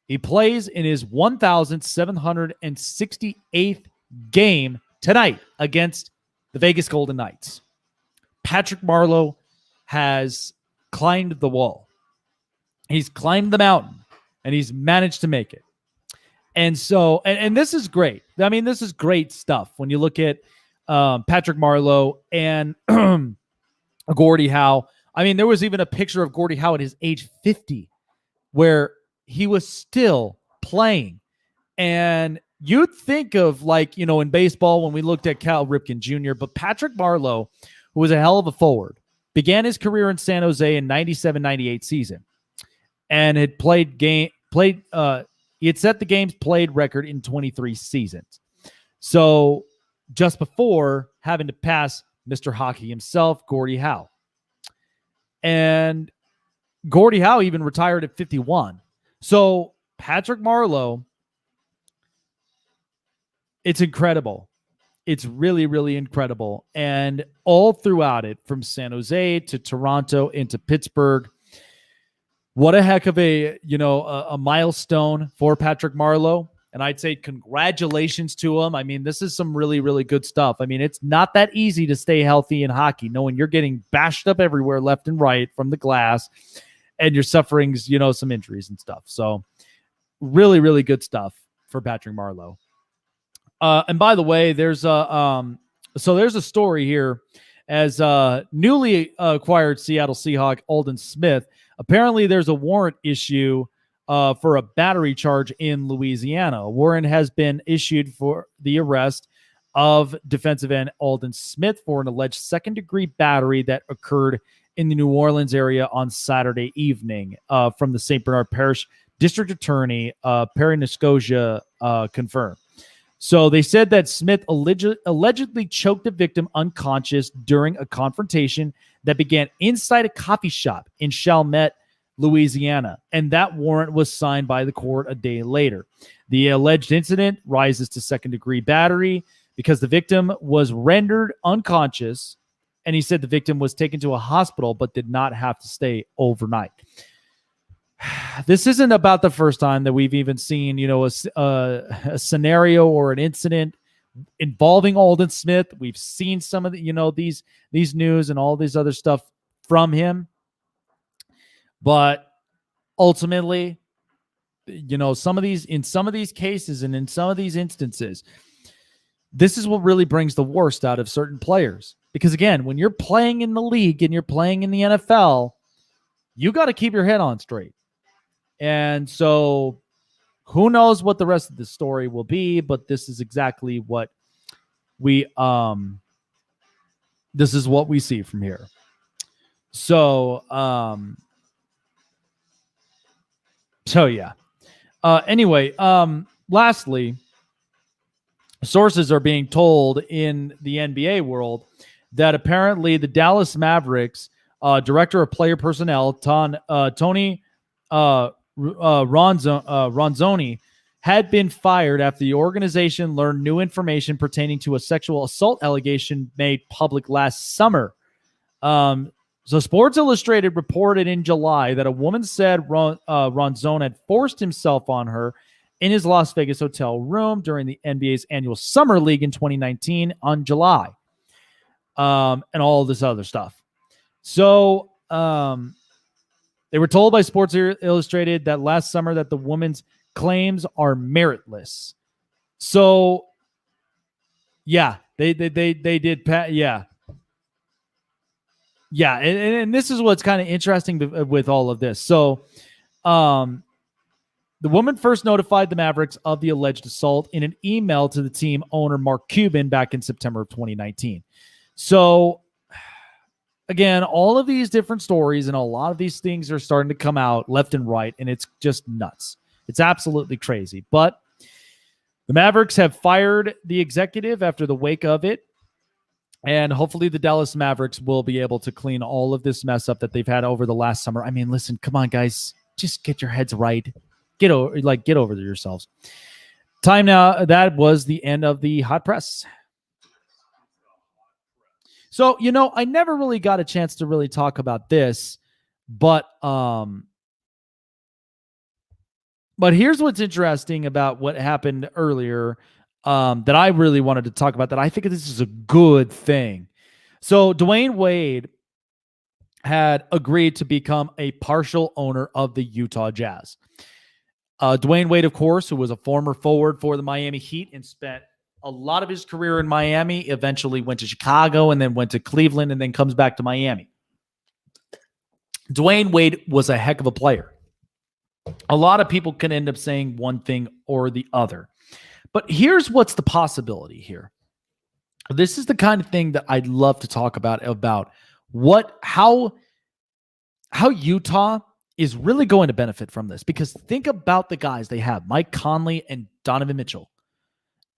he plays in his 1,768th game tonight against the Vegas Golden Knights. Patrick Marleau has climbed the wall. He's climbed the mountain, and he's managed to make it. And so, and this is great. I mean, this is great stuff when you look at Patrick Marleau and Gordie Howe. I mean, there was even a picture of Gordie Howe at his age 50 where he was still playing. And you'd think of, like, in baseball when we looked at Cal Ripken Jr., but Patrick Marleau, who was a hell of a forward, began his career in San Jose in 97-98 season and had he had set the games played record in 23 seasons. So just before having to pass Mr. Hockey himself, Gordie Howe. And Gordie Howe even retired at 51. So Patrick Marleau, it's incredible. It's really, really incredible. And all throughout it, from San Jose to Toronto into Pittsburgh, what a heck of a milestone for Patrick Marleau. And I'd say congratulations to him. I mean, this is some really, really good stuff. I mean, it's not that easy to stay healthy in hockey, knowing you're getting bashed up everywhere left and right from the glass, and you're suffering, some injuries and stuff. So really, really good stuff for Patrick Marleau. And by the way, there's a story here as newly acquired Seattle Seahawk Aldon Smith. Apparently, there's a warrant issue for a battery charge in Louisiana. A warrant has been issued for the arrest of defensive end Aldon Smith for an alleged second-degree battery that occurred in the New Orleans area on Saturday evening, from the St. Bernard Parish District Attorney, Perry Nescosia, confirmed. So they said that Smith allegedly choked the victim unconscious during a confrontation that began inside a coffee shop in Chalmette, Louisiana, and that warrant was signed by the court a day later. The alleged incident rises to second-degree battery because the victim was rendered unconscious, and he said the victim was taken to a hospital but did not have to stay overnight. This isn't about the first time that we've even seen, a scenario or an incident involving Aldon Smith. We've seen some of the, these news and all this other stuff from him. But ultimately, in some of these cases and in some of these instances, this is what really brings the worst out of certain players. Because again, when you're playing in the league and you're playing in the NFL, you got to keep your head on straight. And so who knows what the rest of the story will be, but this is exactly what we see from here. So yeah. Anyway, lastly, sources are being told in the NBA world that apparently the Dallas Mavericks director of player personnel, Tony Ronzoni, had been fired after the organization learned new information pertaining to a sexual assault allegation made public last summer. So Sports Illustrated reported in July that a woman said Ronzoni had forced himself on her in his Las Vegas hotel room during the NBA's annual Summer League in 2019 on July, and all this other stuff. So They were told by Sports Illustrated that last summer that the woman's claims are meritless. So, yeah, they did. Yeah. Yeah. And this is what's kind of interesting with all of this. So, the woman first notified the Mavericks of the alleged assault in an email to the team owner, Mark Cuban, back in September of 2019. So, again, all of these different stories and a lot of these things are starting to come out left and right, and it's just nuts. It's absolutely crazy. But the Mavericks have fired the executive after the wake of it, and hopefully the Dallas Mavericks will be able to clean all of this mess up that they've had over the last summer. I mean, listen, come on, guys. Just get your heads right. Get over yourselves. Time now. That was the end of the hot press. So, I never really got a chance to really talk about this, but here's what's interesting about what happened earlier that I really wanted to talk about, that I think this is a good thing. So Dwayne Wade had agreed to become a partial owner of the Utah Jazz. Dwayne Wade, of course, who was a former forward for the Miami Heat and spent a lot of his career in Miami, eventually went to Chicago and then went to Cleveland and then comes back to Miami. Dwayne Wade was a heck of a player. A lot of people can end up saying one thing or the other. But here's what's the possibility here. This is the kind of thing that I'd love to talk about how Utah is really going to benefit from this, because think about the guys they have, Mike Conley and Donovan Mitchell.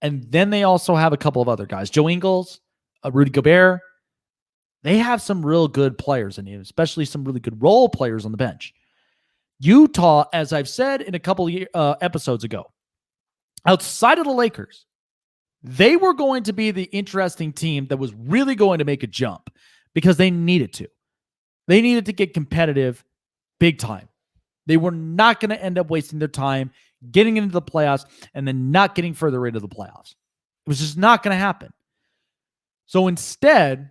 And then they also have a couple of other guys, Joe Ingles, Rudy Gobert. They have some real good players in here, especially some really good role players on the bench. Utah, as I've said in a couple of episodes ago, outside of the Lakers, they were going to be the interesting team that was really going to make a jump because they needed to. They needed to get competitive big time. They were not going to end up wasting their time getting into the playoffs and then not getting further into the playoffs. It was just not going to happen. So instead,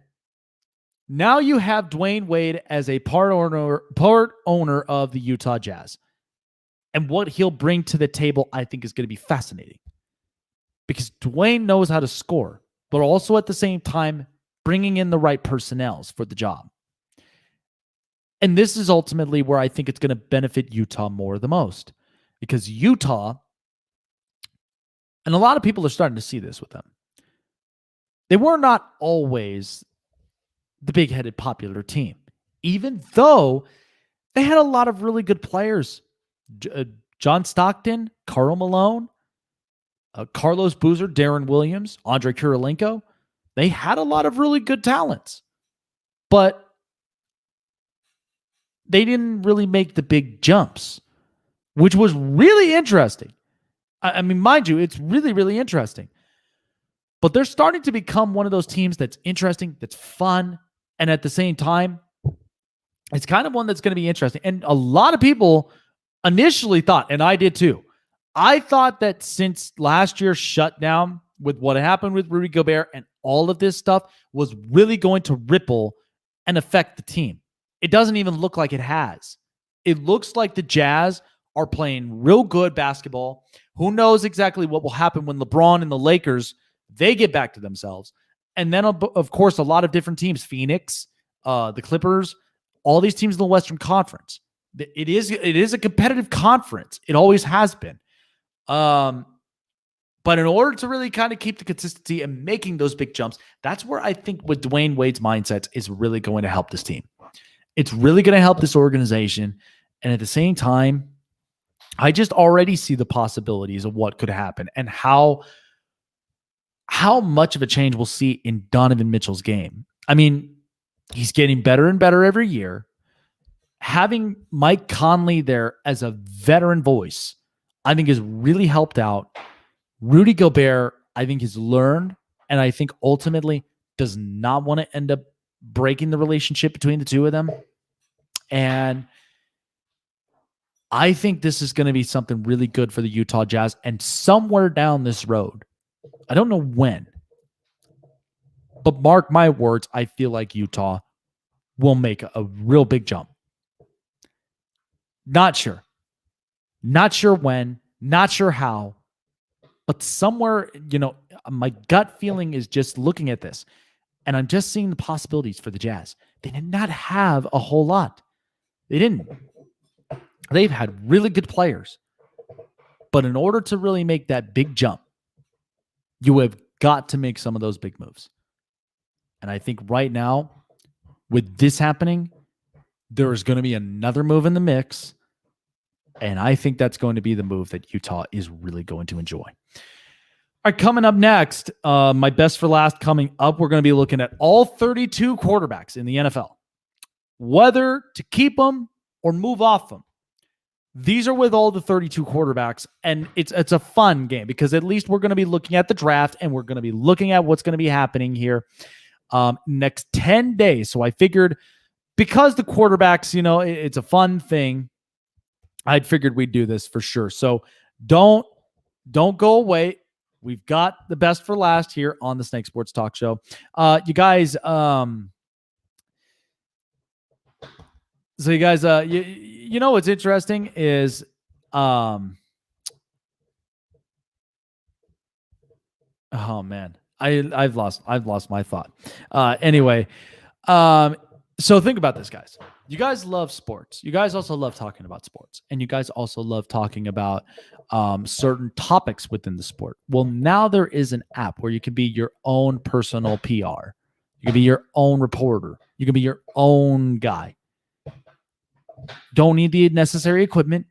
now you have Dwayne Wade as a part owner of the Utah Jazz. And what he'll bring to the table, I think, is going to be fascinating. Because Dwayne knows how to score, but also at the same time, bringing in the right personnels for the job. And this is ultimately where I think it's going to benefit Utah more the most. Because Utah, and a lot of people are starting to see this with them, they were not always the big-headed popular team, even though they had a lot of really good players. John Stockton, Karl Malone, Carlos Boozer, Darren Williams, Andre Kirilenko. They had a lot of really good talents, but they didn't really make the big jumps, which was really interesting. I mean, mind you, it's really, really interesting. But they're starting to become one of those teams that's interesting, that's fun, and at the same time, it's kind of one that's going to be interesting. And a lot of people initially thought, and I did too, I thought that since last year's shutdown with what happened with Rudy Gobert and all of this stuff was really going to ripple and affect the team. It doesn't even look like it has. It looks like the Jazz are playing real good basketball. Who knows exactly what will happen when LeBron and the Lakers, they get back to themselves. And then, of course, a lot of different teams, Phoenix, the Clippers, all these teams in the Western Conference. It is a competitive conference. It always has been. But in order to really kind of keep the consistency and making those big jumps, that's where I think with Dwayne Wade's mindset is really going to help this team. It's really going to help this organization. And at the same time, I just already see the possibilities of what could happen and how much of a change we'll see in Donovan Mitchell's game. I mean, he's getting better and better every year. Having Mike Conley there as a veteran voice, I think has really helped out. Rudy Gobert, I think, has learned, and I think ultimately does not want to end up breaking the relationship between the two of them. And I think this is going to be something really good for the Utah Jazz. And somewhere down this road, I don't know when, but mark my words, I feel like Utah will make a real big jump. Not sure. Not sure when, not sure how, but somewhere, my gut feeling is just looking at this, and I'm just seeing the possibilities for the Jazz. They did not have a whole lot. They didn't. They've had really good players, but in order to really make that big jump, you have got to make some of those big moves. And I think right now, with this happening, there is going to be another move in the mix. And I think that's going to be the move that Utah is really going to enjoy. All right, coming up next, my best for last coming up, we're going to be looking at all 32 quarterbacks in the NFL. Whether to keep them or move off them. These are with all the 32 quarterbacks, and it's a fun game because at least we're going to be looking at the draft and we're going to be looking at what's going to be happening here next 10 days. So I figured because the quarterbacks, it's a fun thing, I'd figured we'd do this for sure. So don't go away. We've got the best for last here on the Snake Sports Talk Show. You guys, you know what's interesting is oh man, I've lost my thought. Anyway, so think about this, guys. You guys love sports. You guys also love talking about sports, and you guys also love talking about certain topics within the sport. Well, now there is an app where you can be your own personal PR. You can be your own reporter. You can be your own guy. Don't need the necessary equipment.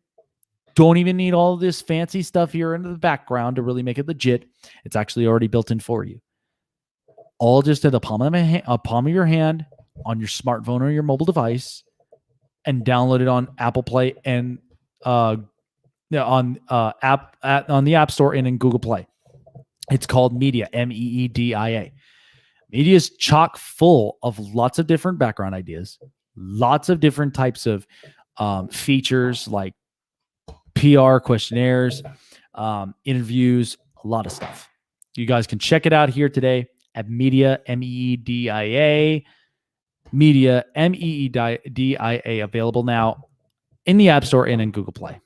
Don't even need all this fancy stuff here in the background to really make it legit. It's actually already built in for you. All just at the palm of your hand on your smartphone or your mobile device, and download it on Apple Play and on the App Store and in Google Play. It's called Media, Meedia. Media is chock full of lots of different background ideas. Lots of different types of features like PR questionnaires, interviews, a lot of stuff. You guys can check it out here today at Media, Meedia. Media, Meedia, available now in the App Store and in Google Play.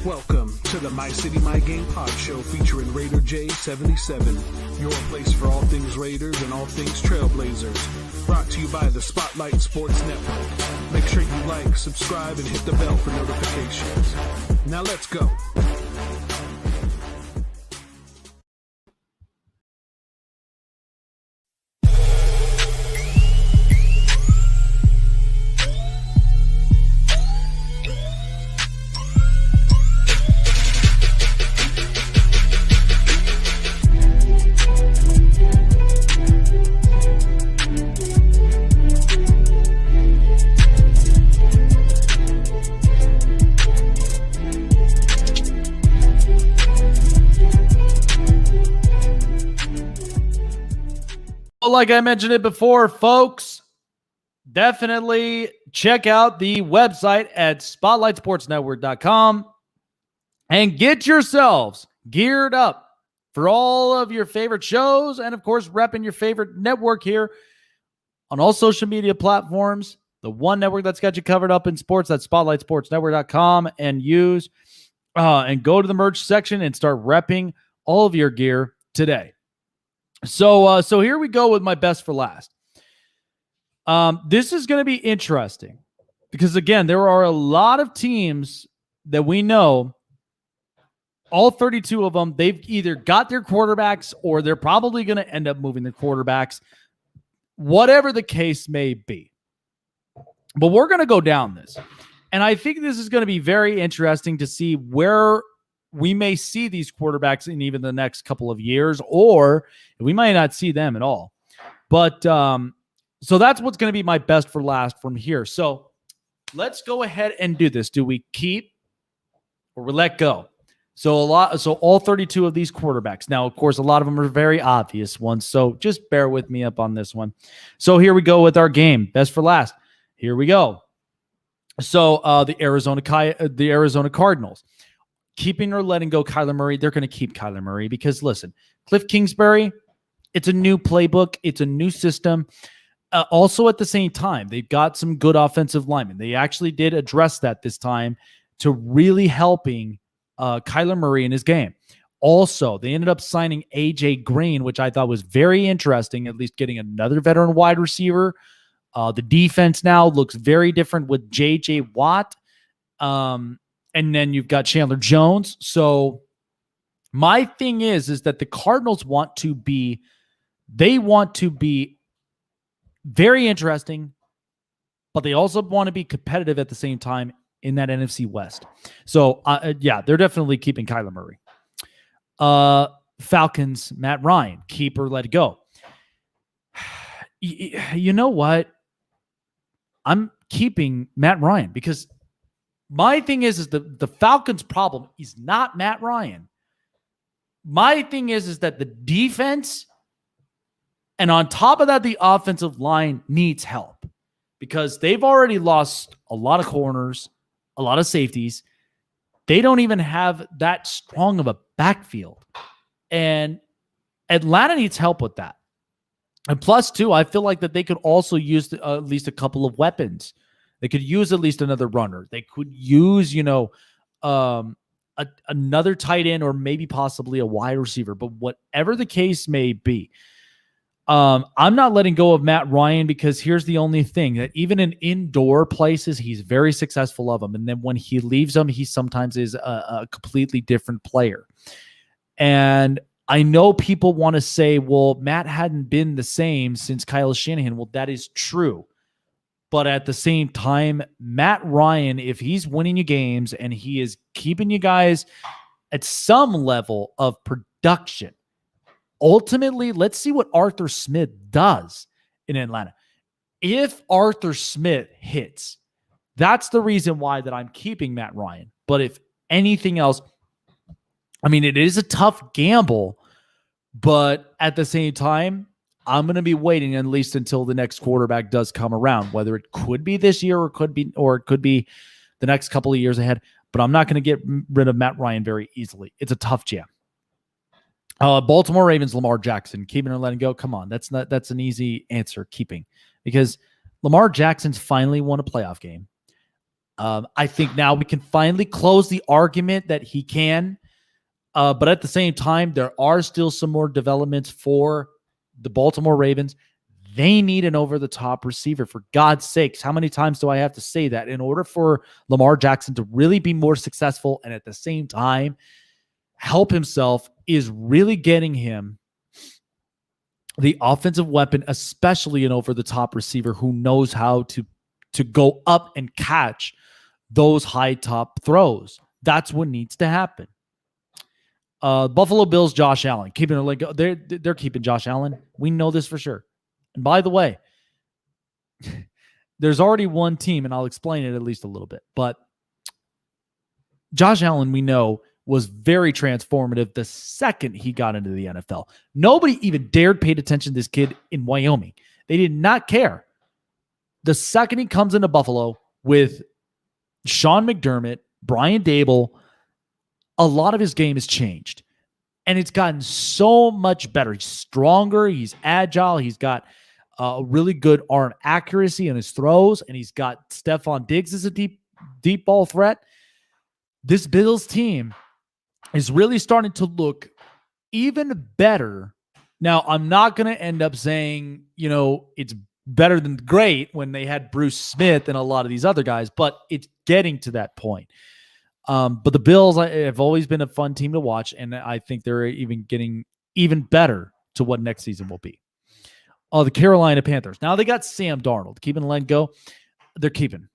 Welcome to the My City, My Game pod show featuring Raider J77, your place for all things Raiders and all things Trailblazers. Brought to you by the Spotlight Sports Network. Make sure you like, subscribe, and hit the bell for notifications. Now let's go. Like I mentioned it before, folks, definitely check out the website at spotlightsportsnetwork.com and get yourselves geared up for all of your favorite shows and, of course, repping your favorite network here on all social media platforms. The one network that's got you covered up in sports, that's spotlightsportsnetwork.com, and use and go to the merch section and start repping all of your gear today. So here we go with my best for last. This is going to be interesting because, again, there are a lot of teams that we know, all 32 of them, they've either got their quarterbacks or they're probably going to end up moving their quarterbacks, whatever the case may be. But we're going to go down this. And I think this is going to be very interesting to see where we may see these quarterbacks in even the next couple of years, or we might not see them at all. But so that's what's going to be my best for last from here. So let's go ahead and do this. Do we keep or we let go? So all 32 of these quarterbacks. Now, of course, a lot of them are very obvious ones. So just bear with me up on this one. So here we go with our game. Best for last. Here we go. So the Arizona Cardinals, keeping or letting go Kyler Murray. They're going to keep Kyler Murray because listen, Cliff Kingsbury, it's a new playbook. It's a new system. Also at the same time, they've got some good offensive linemen. They actually did address that this time to really helping Kyler Murray in his game. Also, they ended up signing AJ Green, which I thought was very interesting, at least getting another veteran wide receiver. The defense now looks very different with J.J. Watt. And then you've got Chandler Jones. So my thing is that the Cardinals want to be very interesting, but they also want to be competitive at the same time in that NFC West. So, they're definitely keeping Kyler Murray. Falcons, Matt Ryan, keep or let go. You know what? I'm keeping Matt Ryan because my thing is the Falcons' problem is not Matt Ryan. My thing is that the defense and on top of that, the offensive line needs help because they've already lost a lot of corners, a lot of safeties. They don't even have that strong of a backfield. And Atlanta needs help with that. And plus, too, I feel like that they could also use at least a couple of weapons. They could use at least another runner. They could use, another tight end or maybe possibly a wide receiver. But whatever the case may be, I'm not letting go of Matt Ryan because here's the only thing that even in indoor places, he's very successful of them. And then when he leaves them, he sometimes is a completely different player. And I know people want to say, well, Matt hadn't been the same since Kyle Shanahan. Well, that is true. But at the same time, Matt Ryan, if he's winning you games and he is keeping you guys at some level of production, ultimately, let's see what Arthur Smith does in Atlanta. If Arthur Smith hits, that's the reason why that I'm keeping Matt Ryan. But if anything else, I mean, it is a tough gamble, but at the same time, I'm going to be waiting at least until the next quarterback does come around, whether it could be this year or it could be the next couple of years ahead. But I'm not going to get rid of Matt Ryan very easily. It's a tough jam. Baltimore Ravens, Lamar Jackson, keeping or letting go. Come on, that's an easy answer, keeping, because Lamar Jackson's finally won a playoff game. I think now we can finally close the argument that he can, but at the same time, there are still some more developments for the Baltimore Ravens. They need an over-the-top receiver, for God's sakes. How many times do I have to say that in order for Lamar Jackson to really be more successful and at the same time help himself is really getting him the offensive weapon, especially an over-the-top receiver who knows how to go up and catch those high-top throws. That's what needs to happen. Buffalo Bills, Josh Allen. Keeping they're keeping Josh Allen. We know this for sure. And by the way, there's already one team, and I'll explain it at least a little bit. But Josh Allen, we know, was very transformative the second he got into the NFL. Nobody even dared pay attention to this kid in Wyoming. They did not care. The second he comes into Buffalo with Sean McDermott, Brian Dable, a lot of his game has changed. And it's gotten so much better. He's stronger. He's agile. He's got a really good arm accuracy in his throws. And he's got Stephon Diggs as a deep ball threat. This Bills team is really starting to look even better. Now, I'm not going to end up saying, it's better than great when they had Bruce Smith and a lot of these other guys, but it's getting to that point. But the Bills have always been a fun team to watch, and I think they're even getting even better to what next season will be. The Carolina Panthers. Now they got Sam Darnold. Keeping and letting go. They're keeping.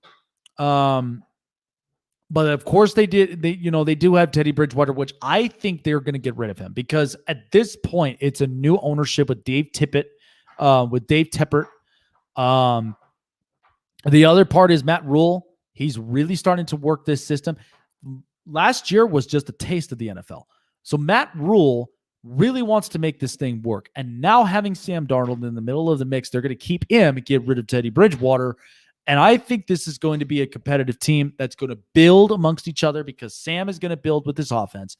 But of course they did. They do have Teddy Bridgewater, which I think they're going to get rid of him because at this point it's a new ownership with Dave Tippett. The other part is Matt Rule. He's really starting to work this system. last year was just a taste of the NFL. So Matt Rule really wants to make this thing work. And now having Sam Darnold in the middle of the mix, they're going to keep him and get rid of Teddy Bridgewater. And I think this is going to be a competitive team that's going to build amongst each other, because Sam is going to build with his offense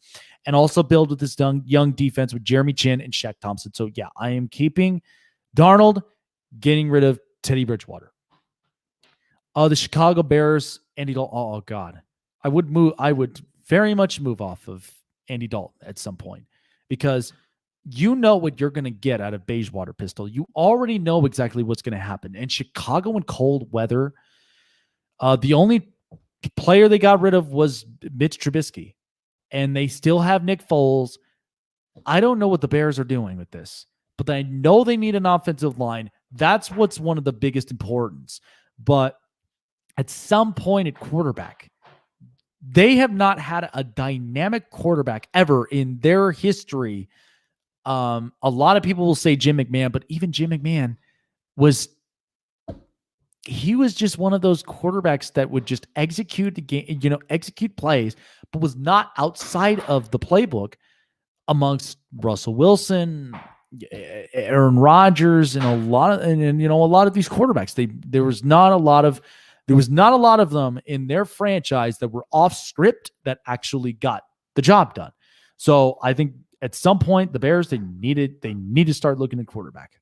and also build with this young defense with Jeremy Chin and Shaq Thompson. So, yeah, I am keeping Darnold, getting rid of Teddy Bridgewater. The Chicago Bears, Andy Dalton. Oh, God. I would very much move off of Andy Dalton at some point, because you know what you're going to get out of Bayswater Pistol. You already know exactly what's going to happen. And Chicago in cold weather, the only player they got rid of was Mitch Trubisky, and they still have Nick Foles. I don't know what the Bears are doing with this, but I know they need an offensive line. That's what's one of the biggest importance. But at some point at quarterback, they have not had a dynamic quarterback ever in their history. A lot of people will say Jim McMahon, but even Jim McMahon was just one of those quarterbacks that would just execute the game, execute plays, but was not outside of the playbook amongst Russell Wilson, Aaron Rodgers, and a lot of these quarterbacks. There was not a lot of them in their franchise that were off script that actually got the job done. So I think at some point, the Bears, they need to start looking at quarterback.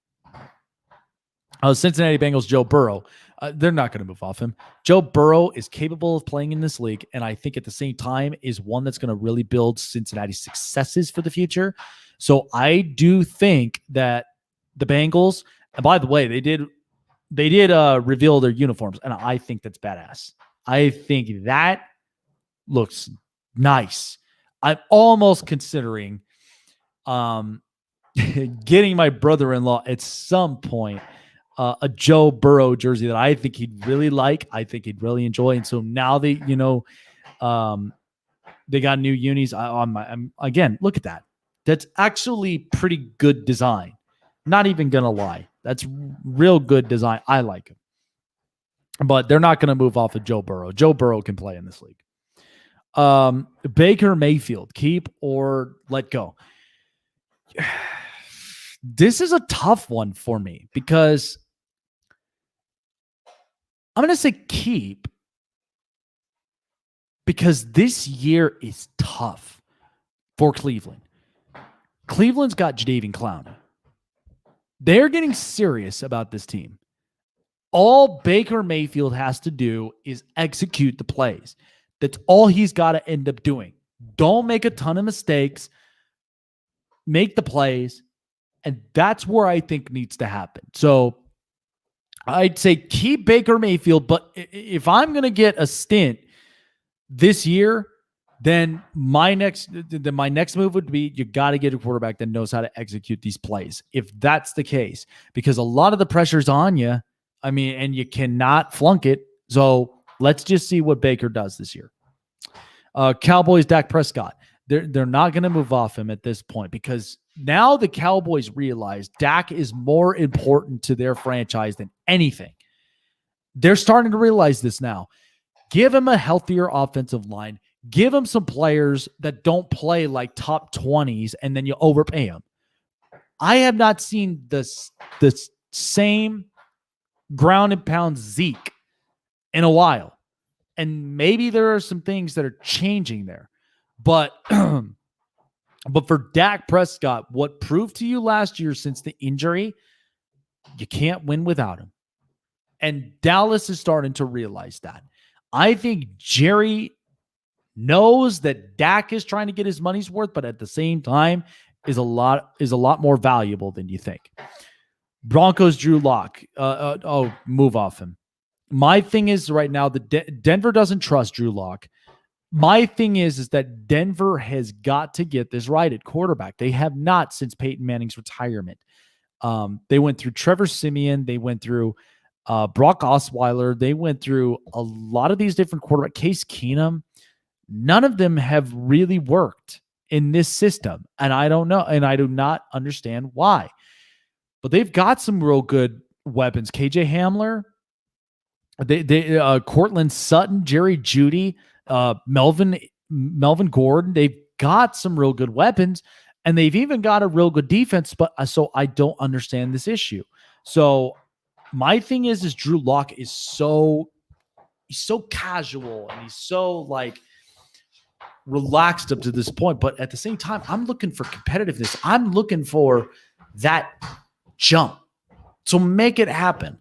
Cincinnati Bengals, Joe Burrow. They're not going to move off him. Joe Burrow is capable of playing in this league, and I think at the same time is one that's going to really build Cincinnati's successes for the future. So I do think that the Bengals, and by the way, they did reveal their uniforms, and I think that's badass. I think that looks nice. I'm almost considering getting my brother-in-law at some point a Joe Burrow jersey that I think he'd really like. I think he'd really enjoy. And so now they got new unis. I'm again, look at that. That's actually pretty good design. Not even gonna lie. That's real good design. I like it. But they're not going to move off of Joe Burrow. Joe Burrow can play in this league. Baker Mayfield, keep or let go. This is a tough one for me, because I'm going to say keep, because this year is tough for Cleveland. Cleveland's got Jadeveon Clowney. They're getting serious about this team. All Baker Mayfield has to do is execute the plays. That's all he's got to end up doing. Don't make a ton of mistakes. Make the plays. And that's where I think needs to happen. So I'd say keep Baker Mayfield, but if I'm going to get a stint this year, then my next move would be you got to get a quarterback that knows how to execute these plays. If that's the case, because a lot of the pressure's on you. I mean, and you cannot flunk it. So let's just see what Baker does this year. Cowboys, Dak Prescott. They're not going to move off him at this point, because now the Cowboys realize Dak is more important to their franchise than anything. They're starting to realize this now. Give him a healthier offensive line. Give him some players that don't play like top 20s, and then you overpay them. I have not seen the same ground and pound Zeke in a while. And maybe there are some things that are changing there. But for Dak Prescott, what proved to you last year since the injury, you can't win without him. And Dallas is starting to realize that. I think Jerry knows that Dak is trying to get his money's worth, but at the same time is a lot more valuable than you think. Broncos, Drew Lock. Move off him. My thing is right now, Denver doesn't trust Drew Lock. My thing is that Denver has got to get this right at quarterback. They have not since Peyton Manning's retirement. They went through Trevor Siemian. They went through Brock Osweiler. They went through a lot of these different quarterbacks. Case Keenum. None of them have really worked in this system. And I don't know. And I do not understand why. But they've got some real good weapons. KJ Hamler. Cortland Sutton, Jerry Jeudy, Melvin Melvin Gordon. They've got some real good weapons, and they've even got a real good defense. But so I don't understand this issue. So my thing is Drew Lock is he's so casual and he's so like relaxed up to this point. But at the same time, I'm looking for competitiveness. I'm looking for that jump. So make it happen.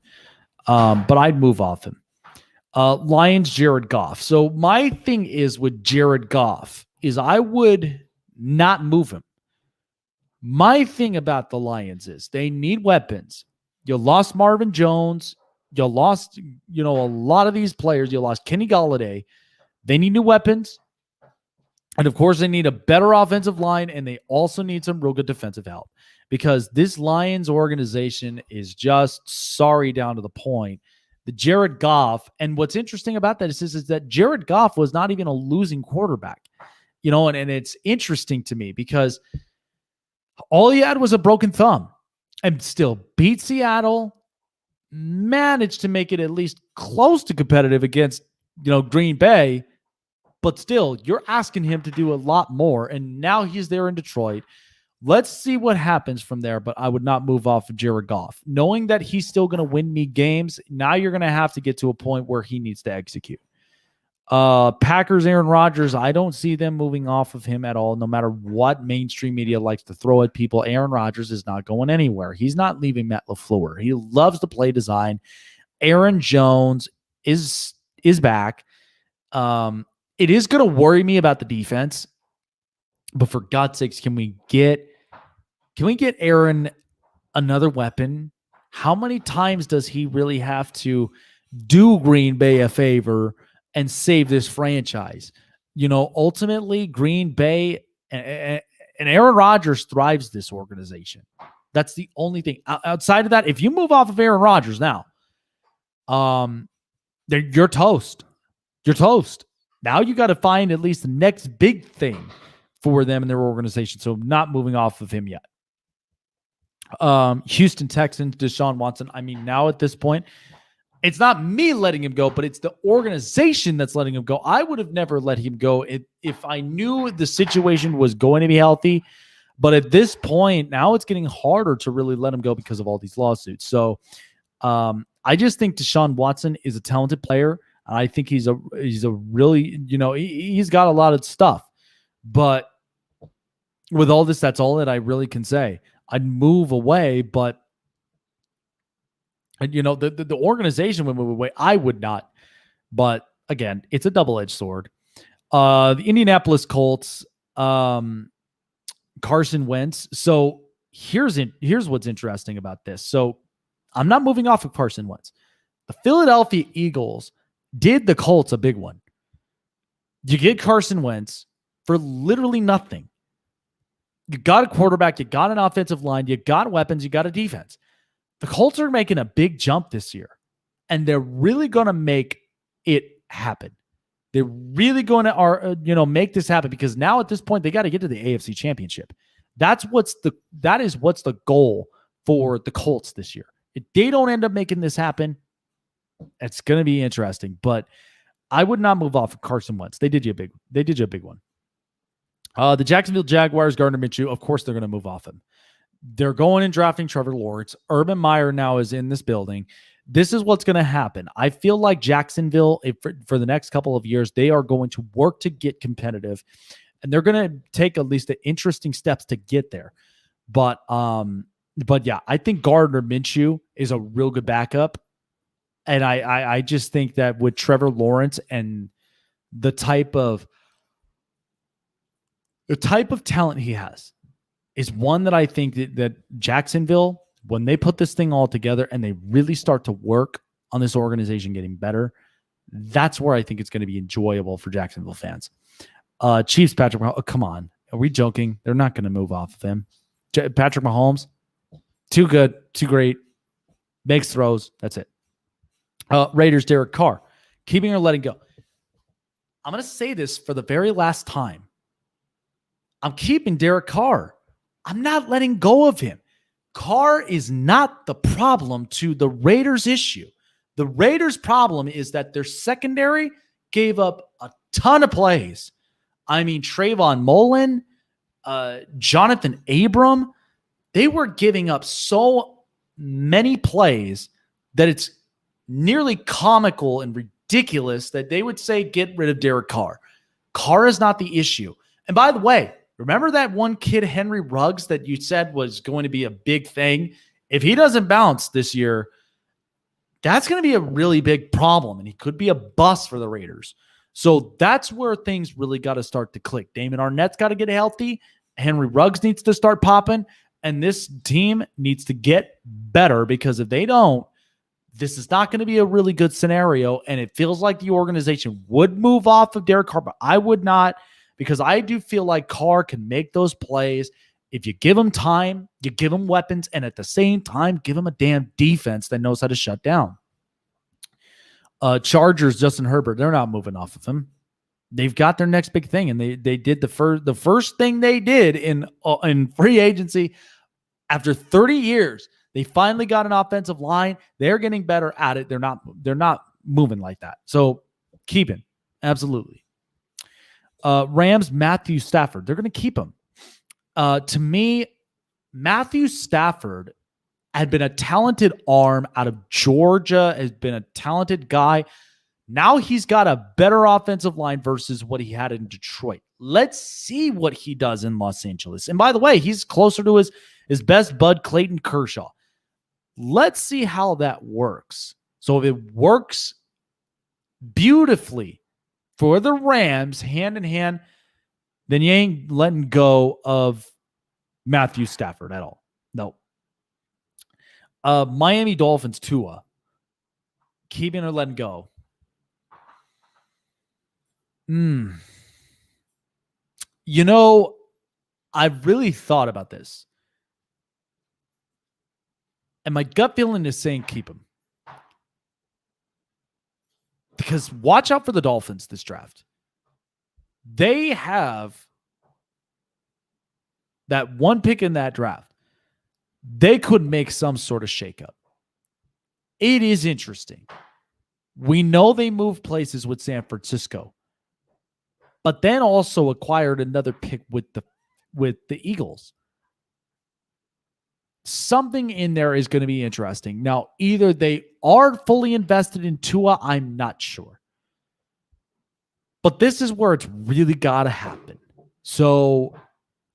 But I'd move off him. Lions, Jared Goff. So my thing is with Jared Goff is I would not move him. My thing about the Lions is they need weapons. You lost Marvin Jones. You lost, a lot of these players. You lost Kenny Golladay. They need new weapons. And of course, they need a better offensive line, and they also need some real good defensive help because this Lions organization is just sorry down to the point. The Jared Goff, and what's interesting about that is that Jared Goff was not even a losing quarterback, and it's interesting to me because all he had was a broken thumb and still beat Seattle, managed to make it at least close to competitive against, Green Bay, but still you're asking him to do a lot more. And now he's there in Detroit. Let's see what happens from there, but I would not move off of Jared Goff. Knowing that he's still going to win me games, now you're going to have to get to a point where he needs to execute. Packers, Aaron Rodgers, I don't see them moving off of him at all, no matter what mainstream media likes to throw at people. Aaron Rodgers is not going anywhere. He's not leaving Matt LaFleur. He loves the play design. Aaron Jones is back. It is going to worry me about the defense, but for God's sakes, can we get Aaron another weapon? How many times does he really have to do Green Bay a favor and save this franchise? Ultimately, Green Bay and Aaron Rodgers thrives this organization. That's the only thing. Outside of that, if you move off of Aaron Rodgers now, you're toast. You're toast. Now you got to find at least the next big thing for them and their organization. So not moving off of him yet. Houston Texans, Deshaun Watson. I mean, now at this point, it's not me letting him go, but it's the organization that's letting him go. I would have never let him go if I knew the situation was going to be healthy. But at this point, now it's getting harder to really let him go because of all these lawsuits. So I just think Deshaun Watson is a talented player. I think he's a really, he's got a lot of stuff. But with all this, that's all that I really can say. I'd move away, but the organization would move away. I would not. But again, it's a double-edged sword. The Indianapolis Colts, Carson Wentz. So here's what's interesting about this. So I'm not moving off of Carson Wentz. The Philadelphia Eagles did the Colts a big one. You get Carson Wentz for literally nothing. You got a quarterback, you got an offensive line, you got weapons, you got a defense. The Colts are making a big jump this year, and they're really going to make it happen. They're really going to make this happen because now at this point they got to get to the AFC Championship. That is what's the goal for the Colts this year. If they don't end up making this happen, it's going to be interesting, but I would not move off of Carson Wentz. They did you a big one. The Jacksonville Jaguars, Gardner Minshew, of course they're going to move off him. They're going and drafting Trevor Lawrence. Urban Meyer now is in this building. This is what's going to happen. I feel like Jacksonville, for the next couple of years, they are going to work to get competitive, and they're going to take at least the interesting steps to get there. But yeah, I think Gardner Minshew is a real good backup. And I just think that with Trevor Lawrence and the type of talent he has is one that I think that Jacksonville, when they put this thing all together and they really start to work on this organization getting better, that's where I think it's going to be enjoyable for Jacksonville fans. Chiefs, Patrick Mahomes. Oh, come on. Are we joking? They're not going to move off of him. Patrick Mahomes, too good, too great. Makes throws. That's it. Raiders, Derek Carr. Keeping or letting go. I'm going to say this for the very last time. I'm keeping Derek Carr. I'm not letting go of him. Carr is not the problem to the Raiders' issue. The Raiders' problem is that their secondary gave up a ton of plays. I mean, Trayvon Mullen, Jonathan Abram, they were giving up so many plays that it's nearly comical and ridiculous that they would say, get rid of Derek Carr. Carr is not the issue. And by the way, remember that one kid, Henry Ruggs, that you said was going to be a big thing? If he doesn't bounce this year, that's going to be a really big problem, and he could be a bust for the Raiders. So that's where things really got to start to click. Damon Arnett's got to get healthy. Henry Ruggs needs to start popping, and this team needs to get better, because if they don't, this is not going to be a really good scenario, and it feels like the organization would move off of Derek Carr, but I would not, because I do feel like Carr can make those plays. If you give him time, you give him weapons, and at the same time, give him a damn defense that knows how to shut down. Chargers, Justin Herbert, they're not moving off of him. They've got their next big thing, and they did the first thing they did in free agency after 30 years. They finally got an offensive line. They're getting better at it. They're not moving like that. So keep him. Absolutely. Rams, Matthew Stafford. They're going to keep him. To me, Matthew Stafford had been a talented arm out of Georgia, has been a talented guy. Now he's got a better offensive line versus what he had in Detroit. Let's see what he does in Los Angeles. And by the way, he's closer to his best bud, Clayton Kershaw. Let's see how that works. So if it works beautifully for the Rams, hand in hand, then you ain't letting go of Matthew Stafford at all. No. Miami Dolphins, Tua. Keeping or letting go? You know, I've really thought about this. And my gut feeling is saying keep him. Because watch out for the Dolphins this draft. They have that one pick in that draft. They could make some sort of shakeup. It is interesting. We know they moved places with San Francisco, but then also acquired another pick with the Eagles. Something in there is going to be interesting. Now, either they are fully invested in Tua, I'm not sure. But this is where it's really got to happen. So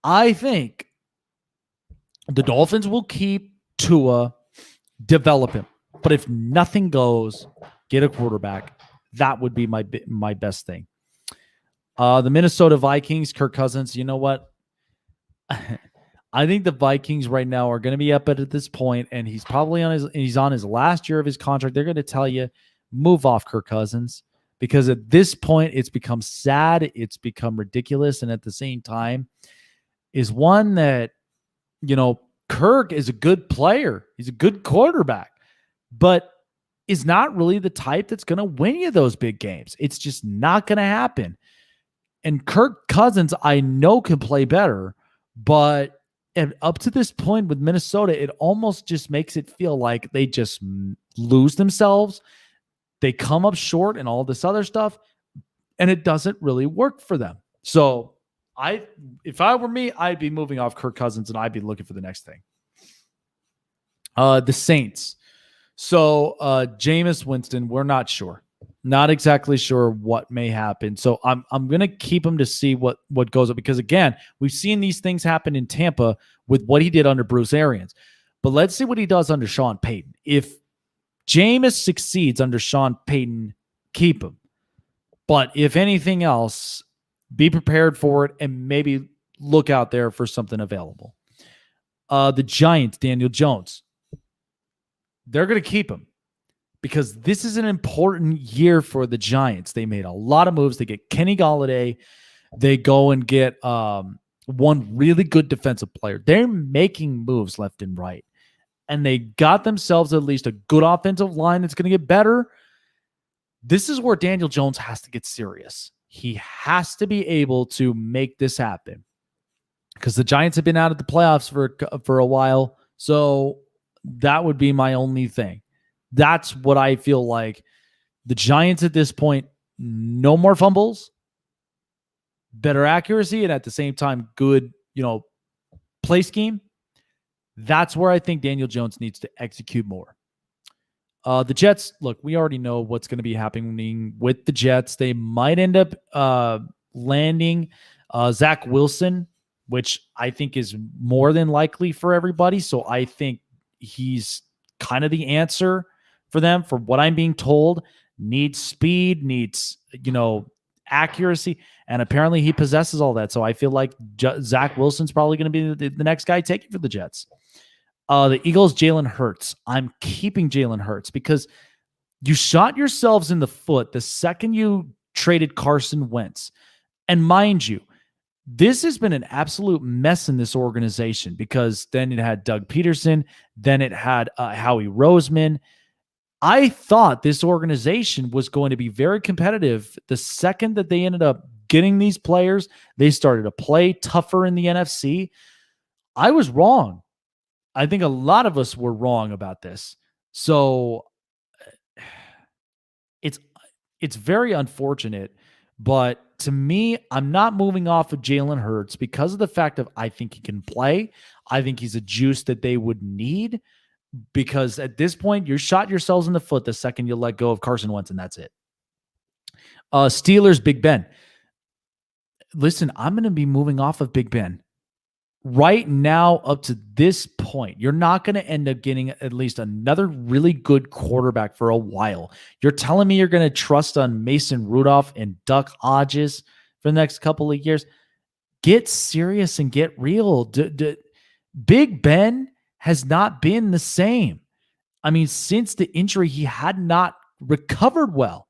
I think the Dolphins will keep Tua, develop him. But if nothing goes, get a quarterback. That would be my best thing. The Minnesota Vikings, Kirk Cousins, you know what? I think the Vikings right now are going to be up at this point, and he's probably on his last year of his contract. They're going to tell you, move off Kirk Cousins, because at this point it's become sad, it's become ridiculous, and at the same time is one that, you know, Kirk is a good player. He's a good quarterback, but is not really the type that's going to win you those big games. It's just not going to happen. And Kirk Cousins, I know, can play better, but up to this point with Minnesota, it almost just makes it feel like they just lose themselves. They come up short and all this other stuff, and it doesn't really work for them. So if I were me, I'd be moving off Kirk Cousins and I'd be looking for the next thing. The Saints. So Jameis Winston, we're not sure. Not exactly sure what may happen. So I'm going to keep him to see what goes up, because again, we've seen these things happen in Tampa with what he did under Bruce Arians. But let's see what he does under Sean Payton. If Jameis succeeds under Sean Payton, keep him. But if anything else, be prepared for it and maybe look out there for something available. The Giants, Daniel Jones. They're going to keep him, because this is an important year for the Giants. They made a lot of moves. They get Kenny Golladay. They go and get one really good defensive player. They're making moves left and right. And they got themselves at least a good offensive line that's going to get better. This is where Daniel Jones has to get serious. He has to be able to make this happen, because the Giants have been out of the playoffs for a while. So that would be my only thing. That's what I feel like. The Giants at this point, no more fumbles. better accuracy, and at the same time, good, play scheme. That's where I think Daniel Jones needs to execute more. The Jets, look, we already know what's going to be happening with the Jets. They might end up landing Zach Wilson, which I think is more than likely for everybody. So I think he's kind of the answer for them, for what I'm being told. Needs speed, needs, accuracy, and apparently he possesses all that. So I feel like Zach Wilson's probably going to be the next guy taken for the Jets. The Eagles, Jalen Hurts. I'm keeping Jalen Hurts because you shot yourselves in the foot the second you traded Carson Wentz. And mind you, this has been an absolute mess in this organization because then it had Doug Peterson, then it had Howie Roseman. I thought this organization was going to be very competitive the second that they ended up getting these players. They started to play tougher in the NFC. I was wrong. I think a lot of us were wrong about this. So it's very unfortunate, but to me, I'm not moving off of Jalen Hurts because of the fact of I think he can play. I think he's a juice that they would need because at this point, you shot yourselves in the foot the second you let go of Carson Wentz, and that's it. Steelers, Big Ben. Listen, I'm going to be moving off of Big Ben. Right now, up to this point, you're not going to end up getting at least another really good quarterback for a while. You're telling me you're going to trust on Mason Rudolph and Duck Hodges for the next couple of years? Get serious and get real. Big Ben has not been the same. I mean, since the injury, he had not recovered well.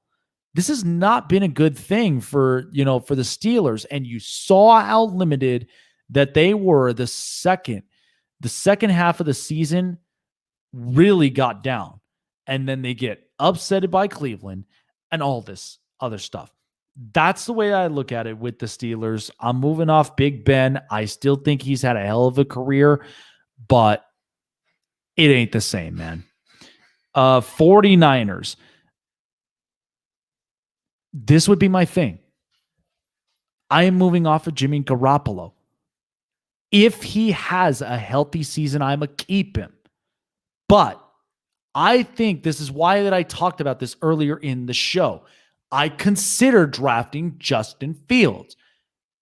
This has not been a good thing for the Steelers, and you saw how limited that they were the second half of the season really got down. And then they get upsetted by Cleveland and all this other stuff. That's the way I look at it with the Steelers. I'm moving off Big Ben. I still think he's had a hell of a career, but it ain't the same, man. 49ers. This would be my thing. I am moving off of Jimmy Garoppolo. If he has a healthy season, I'm going to keep him. But I think this is why that I talked about this earlier in the show. I consider drafting Justin Fields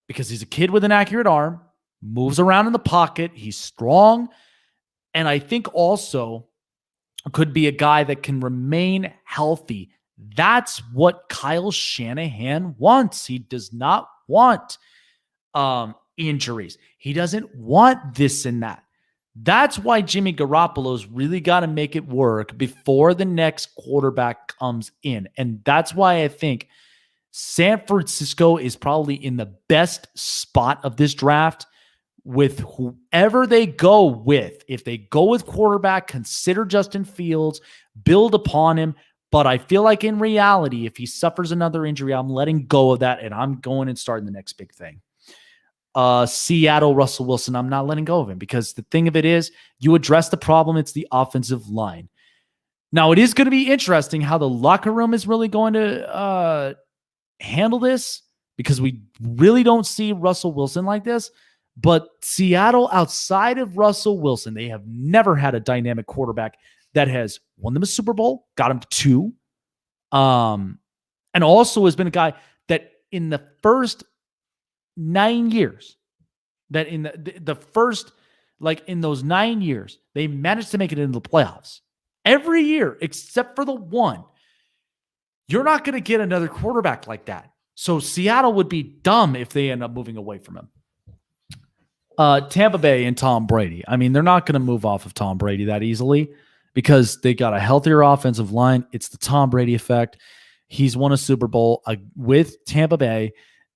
because he's a kid with an accurate arm, moves around in the pocket, he's strong, and I think also could be a guy that can remain healthy. That's what Kyle Shanahan wants. He does not want injuries. He doesn't want this and that. That's why Jimmy Garoppolo's really got to make it work before the next quarterback comes in. And that's why I think San Francisco is probably in the best spot of this draft with whoever they go with. If they go with quarterback, consider Justin Fields, build upon him. But I feel like in reality, if he suffers another injury, I'm letting go of that and I'm going and starting the next big thing. Seattle, Russell Wilson, I'm not letting go of him because the thing of it is, you address the problem, it's the offensive line. Now, it is going to be interesting how the locker room is really going to handle this because we really don't see Russell Wilson like this. But Seattle, outside of Russell Wilson, they have never had a dynamic quarterback that has won them a Super Bowl, got them to 2, and also has been a guy that in the first 9 years, that in the first, like in those 9 years, they managed to make it into the playoffs. Every year, except for the one. You're not going to get another quarterback like that. So Seattle would be dumb if they end up moving away from him. Tampa Bay and Tom Brady. I mean, they're not going to move off of Tom Brady that easily because they got a healthier offensive line. It's the Tom Brady effect. He's won a Super Bowl with Tampa Bay.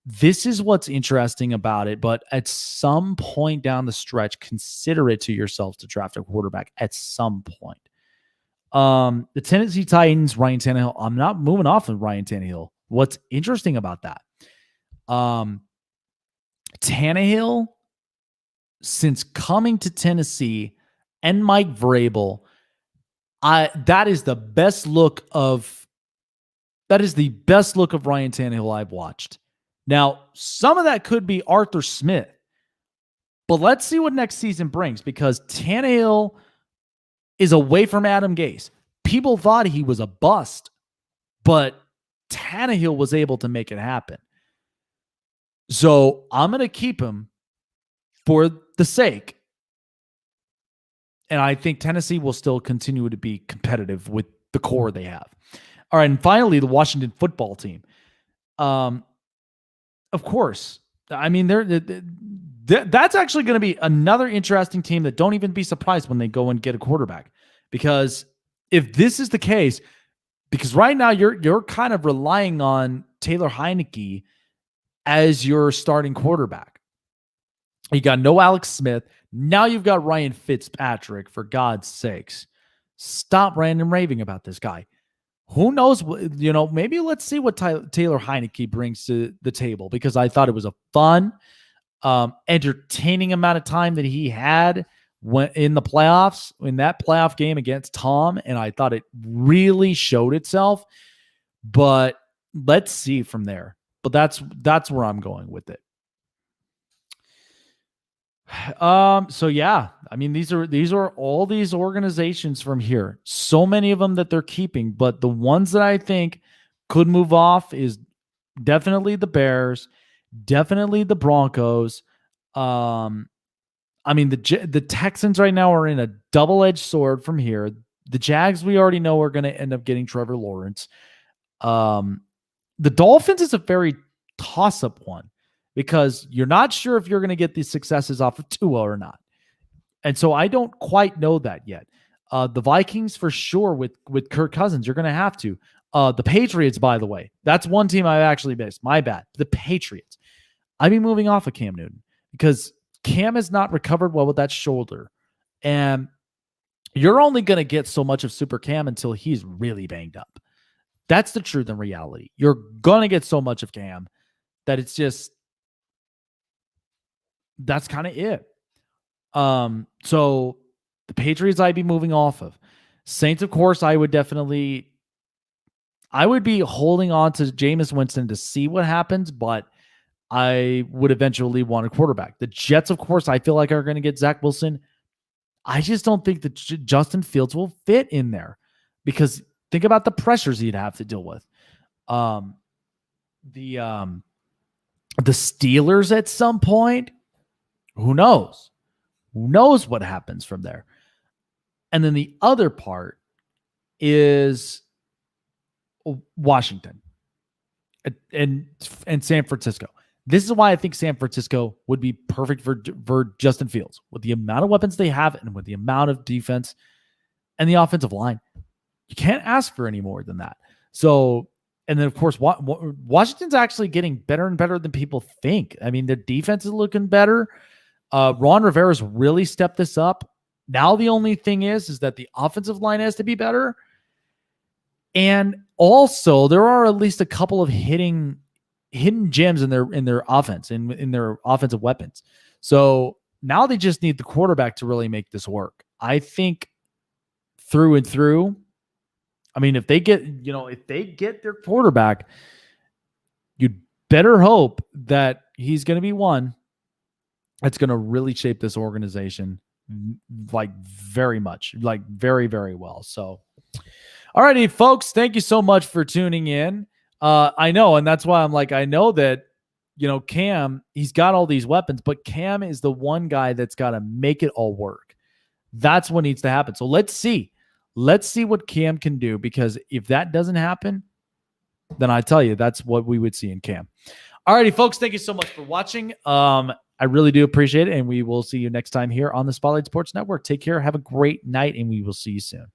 This is what's interesting about it, but at some point down the stretch, consider it to yourselves to draft a quarterback at some point. The Tennessee Titans, Ryan Tannehill. I'm not moving off of Ryan Tannehill. What's interesting about that? Tannehill, since coming to Tennessee and Mike Vrabel, that is the best look of Ryan Tannehill I've watched. Now, some of that could be Arthur Smith, but let's see what next season brings, because Tannehill is away from Adam Gase. People thought he was a bust, but Tannehill was able to make it happen. So I'm going to keep him for the sake. And I think Tennessee will still continue to be competitive with the core they have. All right. And finally, the Washington football team. Of course. I mean, that's actually going to be another interesting team that don't even be surprised when they go and get a quarterback. Because if this is the case, because right now you're kind of relying on Taylor Heineke as your starting quarterback. You got no Alex Smith. Now you've got Ryan Fitzpatrick, for God's sakes. Stop ranting and raving about this guy. Who knows? Maybe let's see what Taylor Heineke brings to the table, because I thought it was a fun, entertaining amount of time that he had when in the playoffs, in that playoff game against Tom, and I thought it really showed itself. But let's see from there. But that's where I'm going with it. So yeah, I mean, these are all these organizations from here. So many of them that they're keeping, but the ones that I think could move off is definitely the Bears, definitely the Broncos. I mean, the Texans right now are in a double-edged sword from here. The Jags, we already know, are going to end up getting Trevor Lawrence. The Dolphins is a very toss-up one, because you're not sure if you're going to get these successes off of Tua or not. And so I don't quite know that yet. The Vikings, for sure, with Kirk Cousins, you're going to have to. The Patriots, by the way, that's one team I actually missed. My bad. The Patriots. I'd be moving off of Cam Newton, because Cam has not recovered well with that shoulder. And you're only going to get so much of Super Cam until he's really banged up. That's the truth and reality. You're going to get so much of Cam that it's just, that's kind of it. So the Patriots I'd be moving off of. Saints, of course, I would be holding on to Jameis Winston to see what happens, but I would eventually want a quarterback. The Jets, of course, I feel like are going to get Zach Wilson. I just don't think that Justin Fields will fit in there, because think about the pressures he'd have to deal with. The Steelers at some point, who knows? Who knows what happens from there? And then the other part is Washington and San Francisco. This is why I think San Francisco would be perfect for Justin Fields, with the amount of weapons they have and with the amount of defense and the offensive line. You can't ask for any more than that. So, and then of course, Washington's actually getting better and better than people think. I mean, their defense is looking better. Ron Rivera's really stepped this up. Now the only thing is that the offensive line has to be better. And also there are at least a couple of hidden gems in their offense, in their offensive weapons. So now they just need the quarterback to really make this work. I think through and through, I mean, if they get their quarterback, you'd better hope that he's going to be one that's going to really shape this organization like very much, like very, very well. So, all righty, folks, thank you so much for tuning in. I know, and that's why I'm like, I know that, Cam, he's got all these weapons, but Cam is the one guy that's got to make it all work. That's what needs to happen. So let's see what Cam can do, because if that doesn't happen, then I tell you, that's what we would see in Cam. All righty, folks, thank you so much for watching. I really do appreciate it, and we will see you next time here on the Spotlight Sports Network. Take care. Have a great night, and we will see you soon.